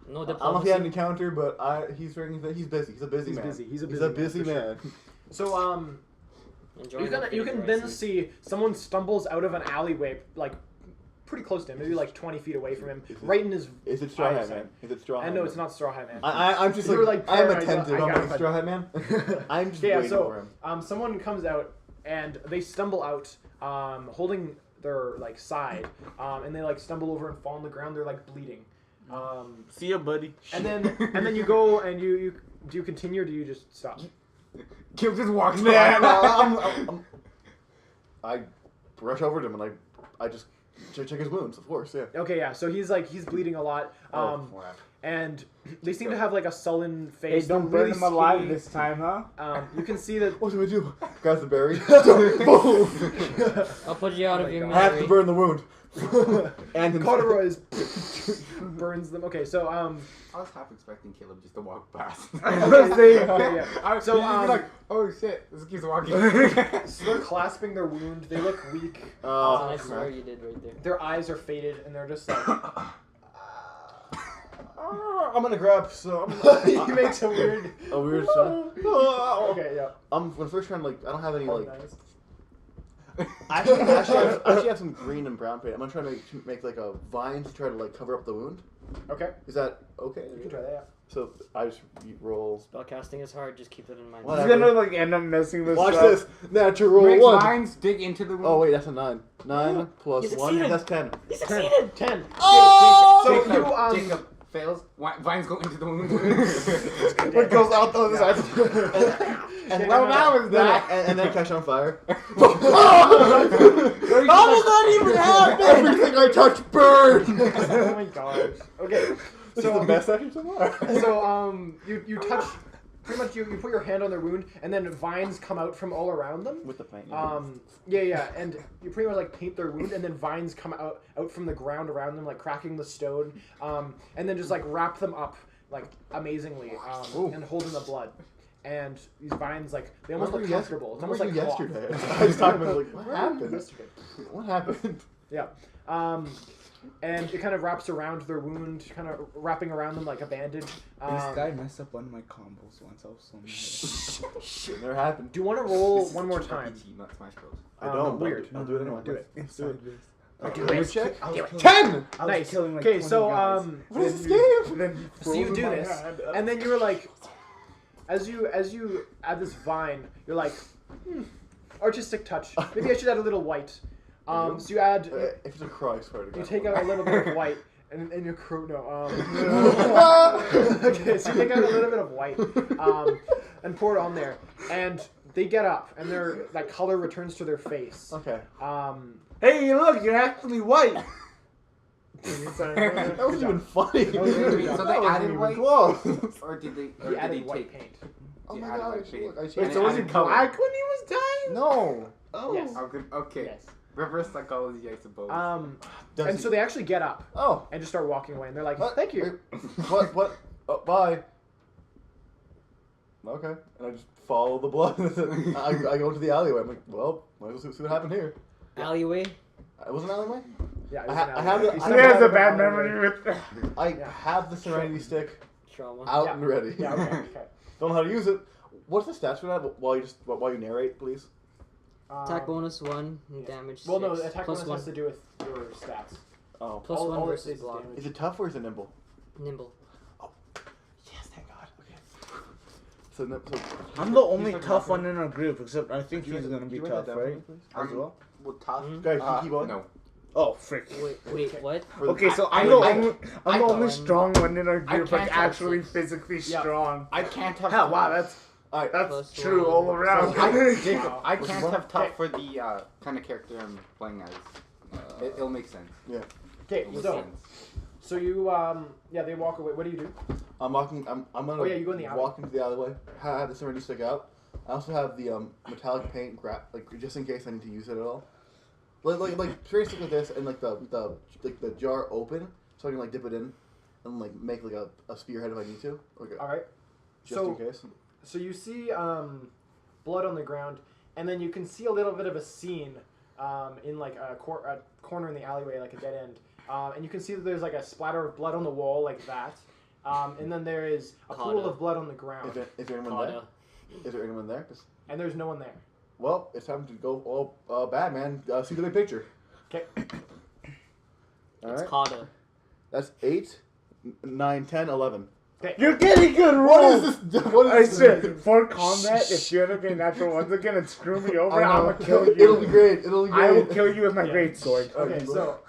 No I don't know if he had an diplomacy. encounter, but he's drinking. He's busy. He's a busy He's man. busy. He's a He's busy a busy man, man. So Enjoying you that can vinegar, then I see someone stumbles out of an alleyway like pretty close to him, maybe like 20 feet away from him, right in his. Is it Straw Hat eyesight. Man? Is it Straw Hat And Man? no, it's not Straw Hat Man. I'm just You were, like, like, I'm paranoid, attentive. I I'm gotta like find- Straw Hat Man. I'm just Yeah, waiting for so him. someone comes out and they stumble out, holding their like side, and they like stumble over and fall on the ground. They're like bleeding. See ya, buddy. And then you go and you do you continue or do you just stop? Kim just walks Yeah, by. I brush over to him and I just check his wounds, of course, yeah. Okay, yeah. So he's bleeding a lot. Crap. And they seem to have like a sullen Hey, face. don't They're burn really him alive skinny. this time, huh? You can see that. What do we do? Grabs the berry. Boom! I'll put you out Oh of my your God. I have to misery. burn the wound. And Corduroys burns them. Okay, so I was half expecting Caleb just to walk past. okay, yeah. So So like, oh shit, this keeps walking. so they're clasping their wound. They look weak. Oh, Nice crap. swear you did right there. Their eyes are faded, and they're just like. I'm gonna grab some. He makes a weird sound. Okay, yeah. I'm gonna first try and I don't have any Oh, like. nice. I actually have some green and brown paint. I'm gonna try to make like a vine to try to cover up the wound. Okay, Is that okay? you can try that. Yeah. So I just roll. Spellcasting is hard, just keep that in mind. What? He's gonna like end up messing this Watch up. this. Natural Breaks one. lines, dig into the wound. Oh wait, that's a 9. 9 plus You 1. succeeded. That's 10. He succeeded! 10. Oh! So Jacob, you Jacob fails. Vines go into the wound. What goes out the other side? And Well, now is that? And then catch on fire. How did that even happen? Everything I touch burns. Oh my gosh. Okay. This is the best action so far. So you touch pretty much you put your hand on their wound and then vines come out from all around them. With the paint. Yeah, and you pretty much paint their wound and then vines come out from the ground around them cracking the stone, and then just wrap them up amazingly, and hold in the blood. And these vines they almost look comfortable. It's almost like cloth. yesterday. I was talking about what happened? Yesterday. What happened? Yeah. And it kind of wraps around their wound, kind of wrapping around them like a bandage. This guy messed up one of my combos once. I was so mad. Shit, never happened. Do you want to roll one more time? Not Smash Bros. I don't. Weird. I'll do it anyway. Do it. Inside this. Do it. Check. I was killing- 10. I was Nice. killing, like, Okay, 20 so guys. What is this game? Then so you froze do my this, hand. and then you're as you add this vine, you're artistic touch. Maybe I should add a little white. So you add, If it's a cry, I swear to God. you take out a little bit of white, And your crew, no. Okay, so you take out a little bit of white, and pour it on there, and they get up, and that color returns to their face. Okay. Hey, look, you're actually white. That wasn't even funny. That was really So dumb. they added even white? close. Or did they? Or He did added he white take? paint. Oh my added god! white paint. Look, I Wait, changed so was he added color. black when he was dying? No. Oh. Yes. Okay. Yes. Reverse psychology, I suppose. Does And he- so they actually get up Oh. and just start walking away, and they're like, What? "Thank you." What? Oh, bye. Okay. And I just follow the blood. I go into the alleyway. I'm like, well, might as well see what happened here. Alleyway. It was an alleyway? Yeah, it I was ha- an I alley. have the- You I He stepped has out a of bad an alleyway. memory with. I Yeah. have the Serenity Stick Trauma. out Yeah. and ready. Yeah. Okay. Okay. Don't know how to use it. What's the stats for that? While you narrate, please. Attack bonus 1, yeah. damage Well, no, 6, attack plus bonus 1, has to do with your stats. Oh. plus all 1 it versus is block. damage. Is it tough or is it nimble? Nimble. Yes, thank God. Okay. So I'm the only He's tough like one in our group, except I think he's gonna be tough, right? As well. Well, tough. Guys, keep on. No. Oh, frick. Wait, what? Okay, so I- I'm the I- only, I I'm the thought- only strong one in our I group, like can't have actually six. physically Yeah. strong. I can't have. Hell, wow, that's Alright. Plus true one. all around. Jacob, Wow. I Which can't one? have tough Okay. for the kind of character I'm playing as. It'll make sense. Okay, It'll make so sense. so you they walk away. What do you do? I'm walking. I'm gonna. Oh, yeah, you go in the alley. walk into the alleyway. I have the Serenity Stick out. I also have the metallic paint just in case I need to use it at all. Like seriously like this and like the jar open so I can like dip it in and like make like a spearhead if I need to. Okay. All right. Just So in case. so you see blood on the ground, and then you can see a little bit of a scene in like a corner in the alleyway, like a dead end. And you can see that there's like a splatter of blood on the wall, like that. And then there is a pool Kada. of blood on the ground, Is there anyone there? Kada. Is there anyone there? and there's no one there. Well, it's time to go all bad man. See the big picture. Okay. It's Alright. Kada. That's 8, 9, 10, 11. You're getting good rolls. What is this? What I is this? said, for combat, if you're gonna get natural ones again and screw me over, I I'm know. gonna kill you. It'll be great. It'll be great. I will kill you with my Yeah. great sword. Okay, so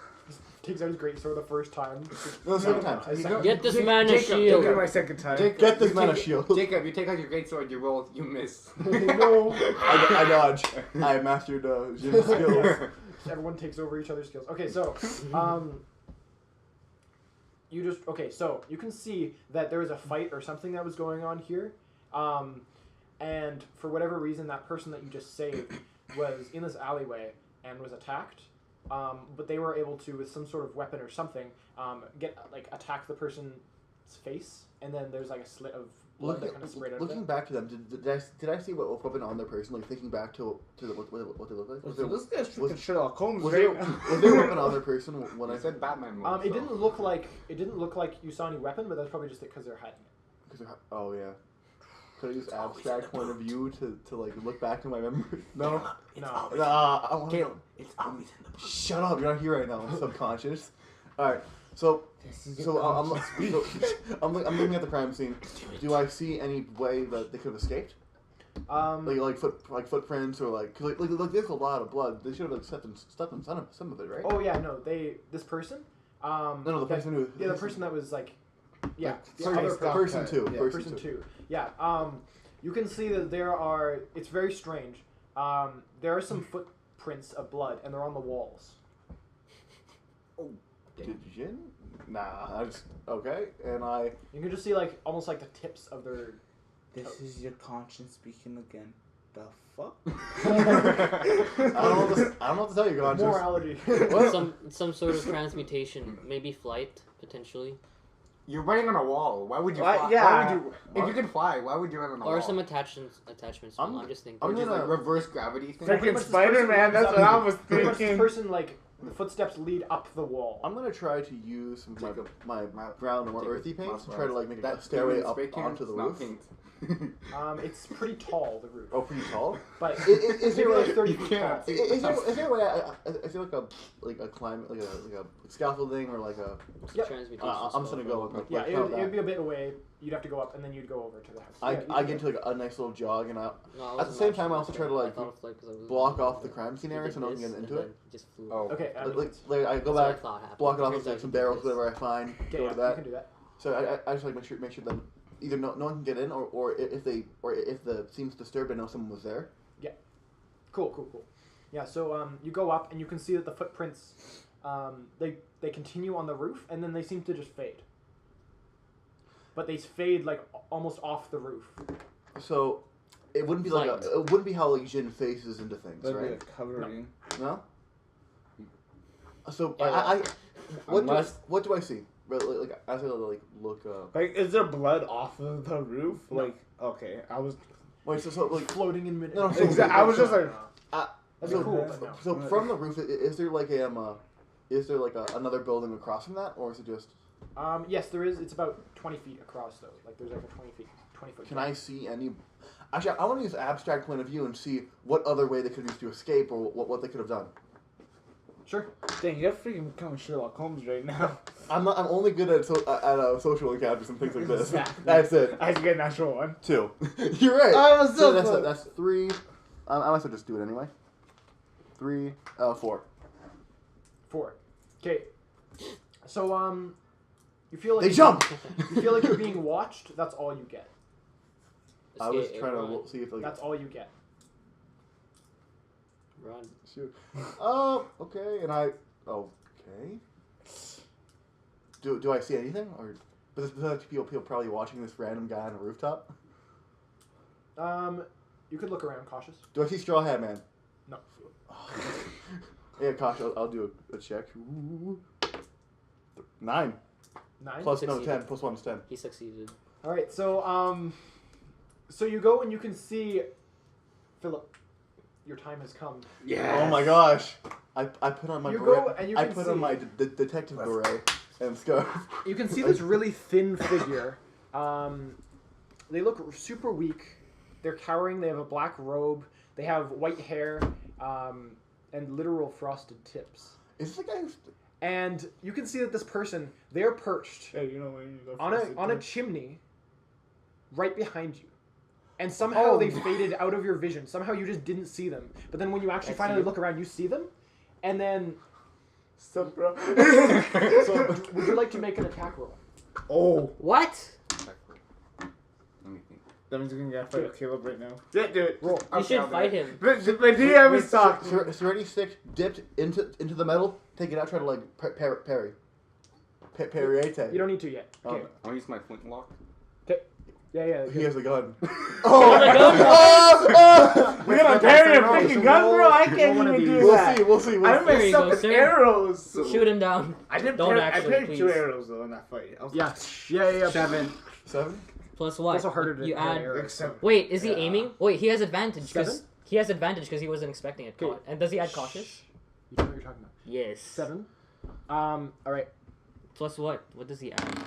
takes out his great sword the first time. No, second time. Get this man a Jacob, shield. It'll be my second time. Get this you man a take- shield. Jacob, you take out your greatsword, you roll, you miss. No. I dodge. I mastered Jim's skills. Everyone takes over each other's skills. Okay, so so you can see that there was a fight or something that was going on here, and for whatever reason, that person that you just saved was in this alleyway and was attacked. But they were able to, with some sort of weapon or something, attack the person's face, and then there's like a slit of blood that kind of sprayed out of Looking it. back to them, did I see what weapon on their person? Like thinking back to what they look like. Was there, This guy's was- freaking Sherlock Holmes, was right? there a weapon on their person when I I said Batman mode. It so. didn't look like you saw any weapon, but that's probably just because they're hiding it. Because oh yeah. Could I use abstract point of view to like look back to my memory? No. No. I want. Caleb, it's always in the book. Shut up! You're not here right now. I'm subconscious. All right. So I'm looking at the crime scene. Do I see any way that they could have escaped? Like footprints or like there's a lot of blood. They should have like stepped in some of it, right? Oh yeah, no, this person. No, the person who. Yeah, the person that was like, yeah, the Sorry, other person two. Yeah, Person person two. two. Yeah. You can see that there are. It's very strange. There are some footprints of blood, and they're on the walls. Did you? Nah, I just okay, and I. You can just see like almost like the tips of their. This is your conscience speaking again. The fuck? I don't know what to tell you, conscious. Morality. Some sort of transmutation, maybe flight potentially, You're running on a wall. Why would you Why- fly? yeah. Why would you, if you can fly, why would you run on a wall? or some attachments. I'm just thinking. Or I'm just gonna- like reverse gravity thing. pretty Freaking much this Spider-Man, person that's runs what up- I was Pretty much this thinking. person like the footsteps lead up the wall. I'm gonna try to use some of my ground or more Jacob, earthy paint mouse to try to like make a That stairway human up spray can, onto the it's not roof. paint. It's pretty tall, the roof, Oh, pretty tall. but Is there maybe like like 30 you feet can't tall. see. is there a way I feel like a climb like a scaffolding or like a Yep. Transmutation. I'm just gonna go with Yeah, like it how would that. be a bit away. You'd have to go up, and then you'd go over to the house. I Yeah, you I can get do into like a nice little jog and I No, I at the wasn't same actually time I also try to I like thought of flight 'cause I was block off the crime scene he area did so no one can this, get and into then it. Just flew. Oh. Okay, Like I go That's what I back, thought happened. block it off Turns with out some you did barrels, this. whatever I find. Okay, Go yeah, to that. you can do that. So I just like make sure that either no one can get in, or if the seems disturbed, I know someone was there. Cool. Yeah, so you go up and you can see that the footprints, they continue on the roof and then they seem to just fade. But they fade like almost off the roof. So it wouldn't be Fine. it wouldn't be how like Jin faces into things, That'd be right? like covering. No. So Yeah. what do I see? Like as I like look. Like, is there blood off of the roof? Like, okay, I was. Wait, so like Floating in mid. No, so- Exactly. I was just like, That'd be cool, but no. So from the roof, is there like another building across from that, or is it just? Yes, there is. It's about 20 feet across though. Like there's like a 20 foot. Can I see any? Actually, I want to use abstract point of view and see what other way they could use to escape, or what they could have done. Sure. dang, you're freaking becoming Sherlock Holmes right now. I'm only good at social encounters and things like this. Exactly. That's it. I should get a natural one. 2. You're right. I was so that's close. that's 3. I might as well just do it anyway. 3, 4. 4. Okay. So you feel like They jump. You feel like you're being watched. That's all you get. I was Escape, trying run. to see if like. That's all you get. Run. Shoot. Okay, and okay. Do I see anything, or but there's people probably watching this random guy on a rooftop? You could look around, cautious. Do I see Straw Hat Man? No. Yeah, cautious. I'll do a check. Ooh. 9 9. plus no Succeeded. 10 plus 1 is 10. He succeeded. All right. So you go and you can see Philip. Your time has come. Yeah. Oh my gosh! I put on my You beret. go and you I can put see- on my detective beret and scarf. You can see this really thin figure. They look super weak. They're cowering. They have a black robe. They have white hair, and literal frosted tips. Is this the guy who's... And you can see that this person, they're perched Hey, you know when you go on a chimney right behind you. And somehow Oh. they faded out of your vision. Somehow you just didn't see them. But then when you actually finally look around, you see them. And then, Sup, bro? so would you like to make an attack roll? Oh. What? Let me think. That means we can get fight Caleb right now. Yeah, do it. Roll. You should fight him. The DM is talking. Serenity stick dipped into the metal. Take it out. Try to like parry. Parry. You don't need to yet. Okay. I'm gonna use my flintlock. Yeah. He has a gun. Oh my God. We're gonna parry a freaking gun, bro. I can't one of even these. do that. We'll see. I There messed you up go, with sir. arrows. Shoot him down. I didn't. Don't I actually, parried please. 2 arrows though in that fight. I was Yeah. 7. 7. Plus what? Also harder to you hit add. arrows. Except- Wait, is he Yeah. aiming? Wait, he has advantage because 7? he wasn't expecting it. Okay. And does he add cautious? You know what you're talking about. Yes. 7. All right. Plus what? What does he add?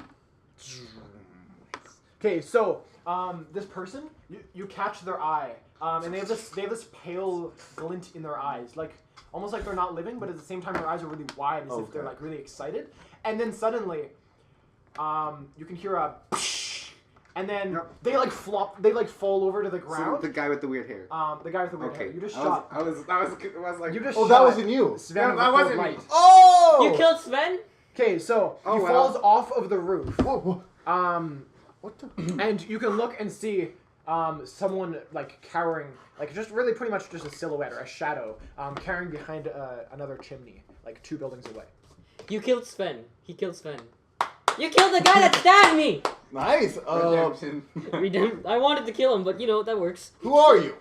Okay, so this person, you catch their eye, and they have this pale glint in their eyes, like almost like they're not living, but at the same time their eyes are really wide, as if they're Okay. like really excited. And then suddenly, you can hear a, and then they like flop, they like fall over to the So ground. the guy with the weird hair. The guy with the weird hair. Okay. You just I shot. was like. You just Oh, shot that wasn't you. Sven with that a cold wasn't me. light. Oh! You killed Sven? Okay, so Oh, he wow. falls off of the roof. Whoa. What the? And you can look and see someone like cowering, like just really pretty much just a silhouette or a shadow, cowering behind another chimney, like 2 buildings away. You killed Sven. He killed Sven. You killed the guy that stabbed me! Nice. Redemption. I wanted to kill him, but you know, that works. Who are you?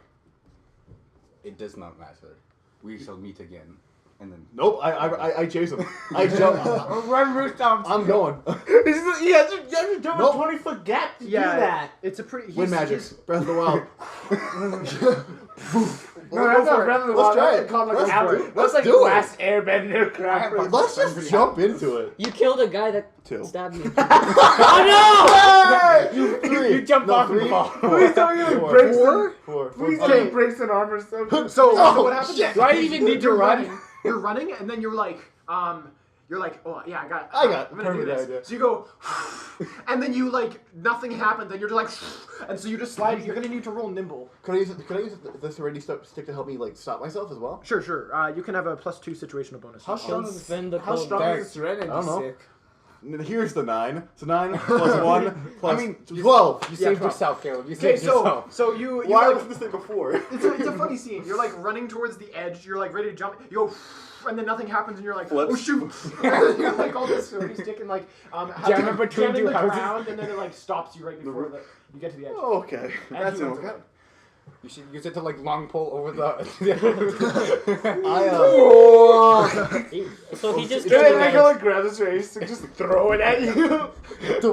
It does not matter. We shall meet again. And then. Nope. I chase him. I jump. Run rooftops. I'm going. You have to jump Nope. a 20-foot gap to do that. It's a pretty Wind magic. Breath of the Wild. No, that's not Breath of the Wild. Let's try That's it. called like Let's an do it. That's Let's like do it. Last Airbender crap. Let's just jump into it. You killed a guy that 2. stabbed me. Oh no! 3. You jumped off the 3. ball. Please tell me you Four. break Four. some. 4. Please tell me you break some armor stuff. So Oh, what happens? shit. Do I even need to you're run? running? You're running, and then you're like, You're like, oh yeah, I'm got gonna do perfect this. idea. So you go, and then you like nothing happens, and you're just like, and so you just slide. You're gonna need to roll nimble. Could I use this already stick to help me like stop myself as well? Sure. You can have a +2 situational bonus. How strong Don't is spend the how cold strong dark. is this serenity I don't know. stick? Here's the 9. So 9 plus 1 plus I mean, 12. You Yeah, saved 12. yourself, Caleb. You Okay, saved yourself. so you Why like, wasn't this thing before? it's a funny scene. You're like running towards the edge. You're like ready to jump. You go, and then nothing happens, and you're like, Flips. oh shoot! And then you're like all this sort of stick and like Jam it between jamming two the houses. ground, and then it like stops you right before you get to the edge. Oh, okay. And That's he runs okay. away. You should use it to like long pull over the. So he just Dude, took I a- go like grab this race and just throw it at you.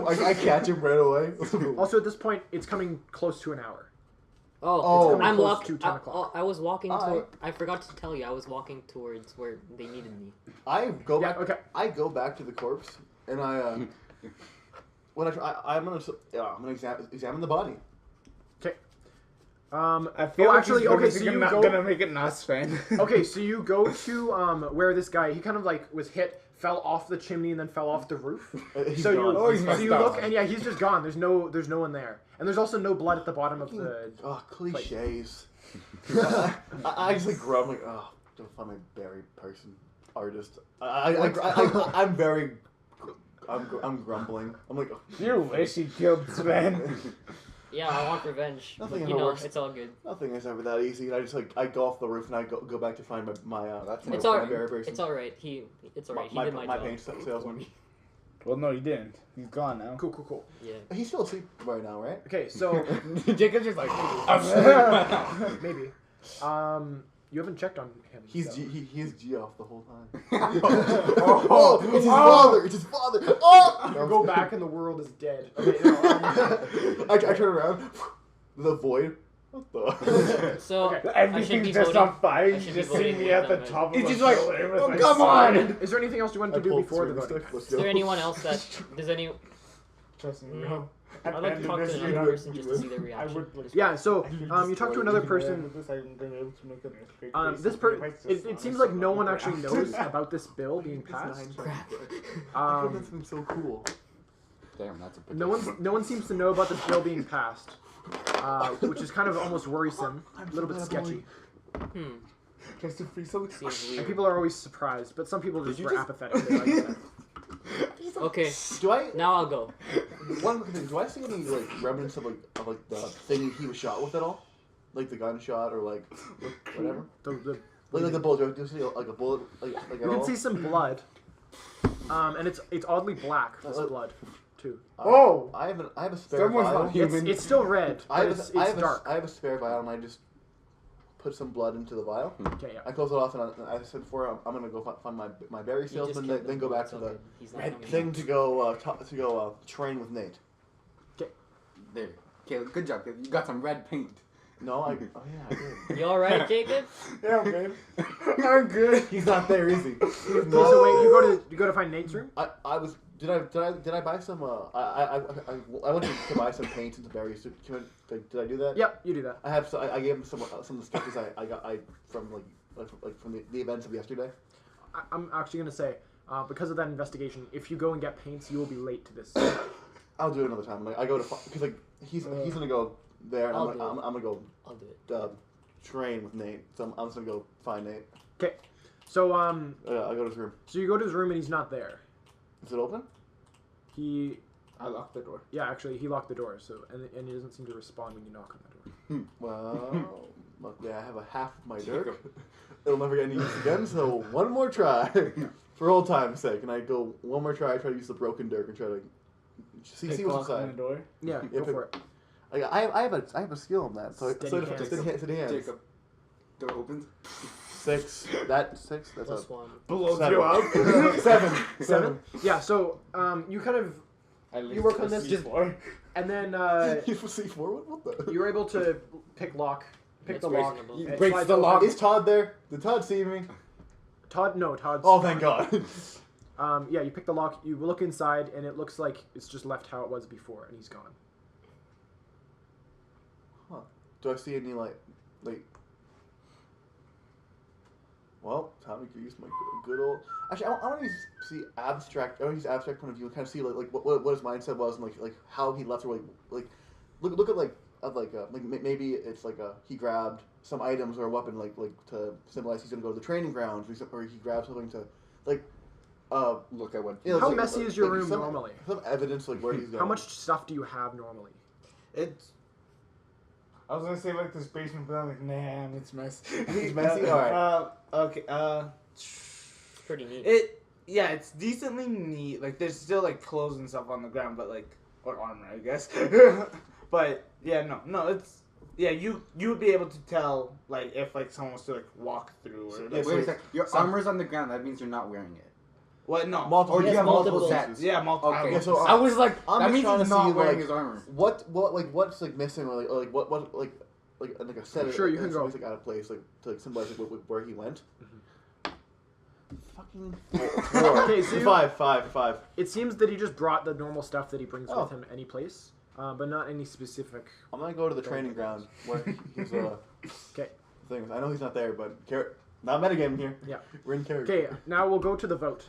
I catch him right away. Also, at this point, it's coming close to an hour. Oh, coming I'm close walking. to 10 o'clock. I was walking Aye. toward. I forgot to tell you. I was walking towards where they needed me. I go Yeah, back. okay. I go back to the corpse, and I'm gonna examine the body. I feel Oh, like actually, he's okay, purposely so you not go- gonna make it not Sven. Okay, so you go to where this guy, he kind of like was hit, fell off the chimney, and then fell off the roof. He's So gone. you, Oh, he's so messed you up. look, and yeah, he's just gone. There's no one there, and there's also no blood at the bottom of the. Oh, cliches. I just like grub like, oh, don't find my buried person artist. I'm very. I'm grumbling. I'm like, oh, You wish he killed Sven. Yeah, I want revenge. Nothing But, ever you know, works. it's all good. nothing is ever that easy. And I just like I go off the roof and I go back to find my That's It's no, all. my buried person. It's all right. It's all right. He did my my job. paint salesman. Well, no, he didn't. He's gone now. Cool. Yeah. He's still asleep right now, right? Okay, so Jacob's just like. maybe. You haven't checked on him. He's so. he's G off the whole time. Oh, it's his father! It's his father! Oh! You go back and the world is dead. Okay, no, I turn around. The void. What the? So Okay. I should Everything's be just voting. on fire. I You should just be see voting me with at the them, top of It's the just like, building with oh, my come sword. on! Is there anything else you wanted to do before the voting? Is there anyone else that does any? Trust me, Mm. bro. I'd like to talk to another person just to see their I reaction. would. Yeah, so you talk to another person. This it seems like no one actually knows about this bill being passed. That's been so cool. Damn, that's a No one seems to know about this bill being passed, which is kind of almost worrisome, a little bit sketchy. Just to free some. Seems And weird. people are always surprised, but some people just you were just- apathetic. They like that. Okay, Do I? now I'll go. One quick thing. Do I see any like remnants of the thing he was shot with at all? Like the gunshot or like whatever. Like the bullet. Do you see like a bullet like at You all? can see some blood, and it's oddly black. This Uh, blood, too. Oh! I have a spare Someone's vial. not human. It's still red, I but have it's a, I have dark. I have a spare vial and I just put some blood into the vial. Okay, yeah. I close it off and I said before I'm gonna go find my berry You just salesman, killed then them. go back It's to all the good. He's not coming thing back. to go train with Nate. There. Caleb, good job, Caleb. You got some red paint. No, I oh yeah I did. You all right, Jacob? Yeah, I'm good. I'm good. He's not there, is he? So wait, you go to find Nate's room. I was did I buy some I went to buy some paint and some berries. Did I do that? Yep, you do that. I have I gave him some of the sketches I got from from the events of yesterday. I'm actually gonna say, because of that investigation, if you go and get paints, you will be late to this. I'll do it another time. Like I go to because like he's gonna go there and I'll I'm do it. gonna go I'll do it. train with Nate. So I'm just gonna go find Nate. Okay, so I'll go to his room. so you go to his room and he's not there. Is it open? He, I locked the door. yeah, actually he locked the door. So and he doesn't seem to respond when you knock on the door. Well, luckily I have a half of my dirk. It'll never get any use again. So one more try, for old time's sake. And I go one more try. I try to use the broken dirk and try to see Pick what's lock on the inside. door. Yeah, Yeah, go for it. Like, I have a skill in that. So Steady hands. steady hands. Jacob. Door opens. 6. That's Plus a one. Blows 7. you up. 7. Yeah, so you kind of At least You work on a this just- C4. and then You for C4? What the? you're able to pick lock, pick That's the lock. reasonable. He It breaks slides the open. lock. Is Todd there? Did Todd see me? Todd's. Oh, thank God. Yeah, you pick the lock. You look inside, and it looks like it's just left how it was before, and he's gone. Do I see any like Well, time to use my good old. Actually, I want to see abstract. I want to use abstract point of view and kind of see like what his mindset was and like how he left or like look at maybe it's like he grabbed some items or a weapon like to symbolize he's gonna go to the training grounds or he grabbed something to like Look at what. you know, How like, messy is your room some, normally? Some evidence like where he's going. How much stuff do you have normally? It's I was gonna say like this basement, but I'm like, nah, it's messy. It's messy? Alright. okay. It's pretty neat. It's decently neat. Like there's still like clothes and stuff on the ground, but like or armor, I guess. But yeah, no, it's you would be able to tell like if like someone was to like walk through or like, Wait a sec. Your armor's on the ground. That means you're not wearing it. what? No, Multiple. Or do you Yes, have multiple multiple. sets? yeah, multiple. Okay. Yeah, so, I was like, I'm that just means trying he's to not see, wearing like, his armor. what's like missing or what like a set Sure, you can that's go. like out of place like to like symbolize like, where he went. Fucking Okay, so you- five. It seems that he just brought the normal stuff that he brings Oh. with him any place, but not any specific. I'm gonna go to the training ground where he's Okay. things. I know he's not there, but not metagaming here. Yeah. We're in character. Okay, now we'll go to the vote.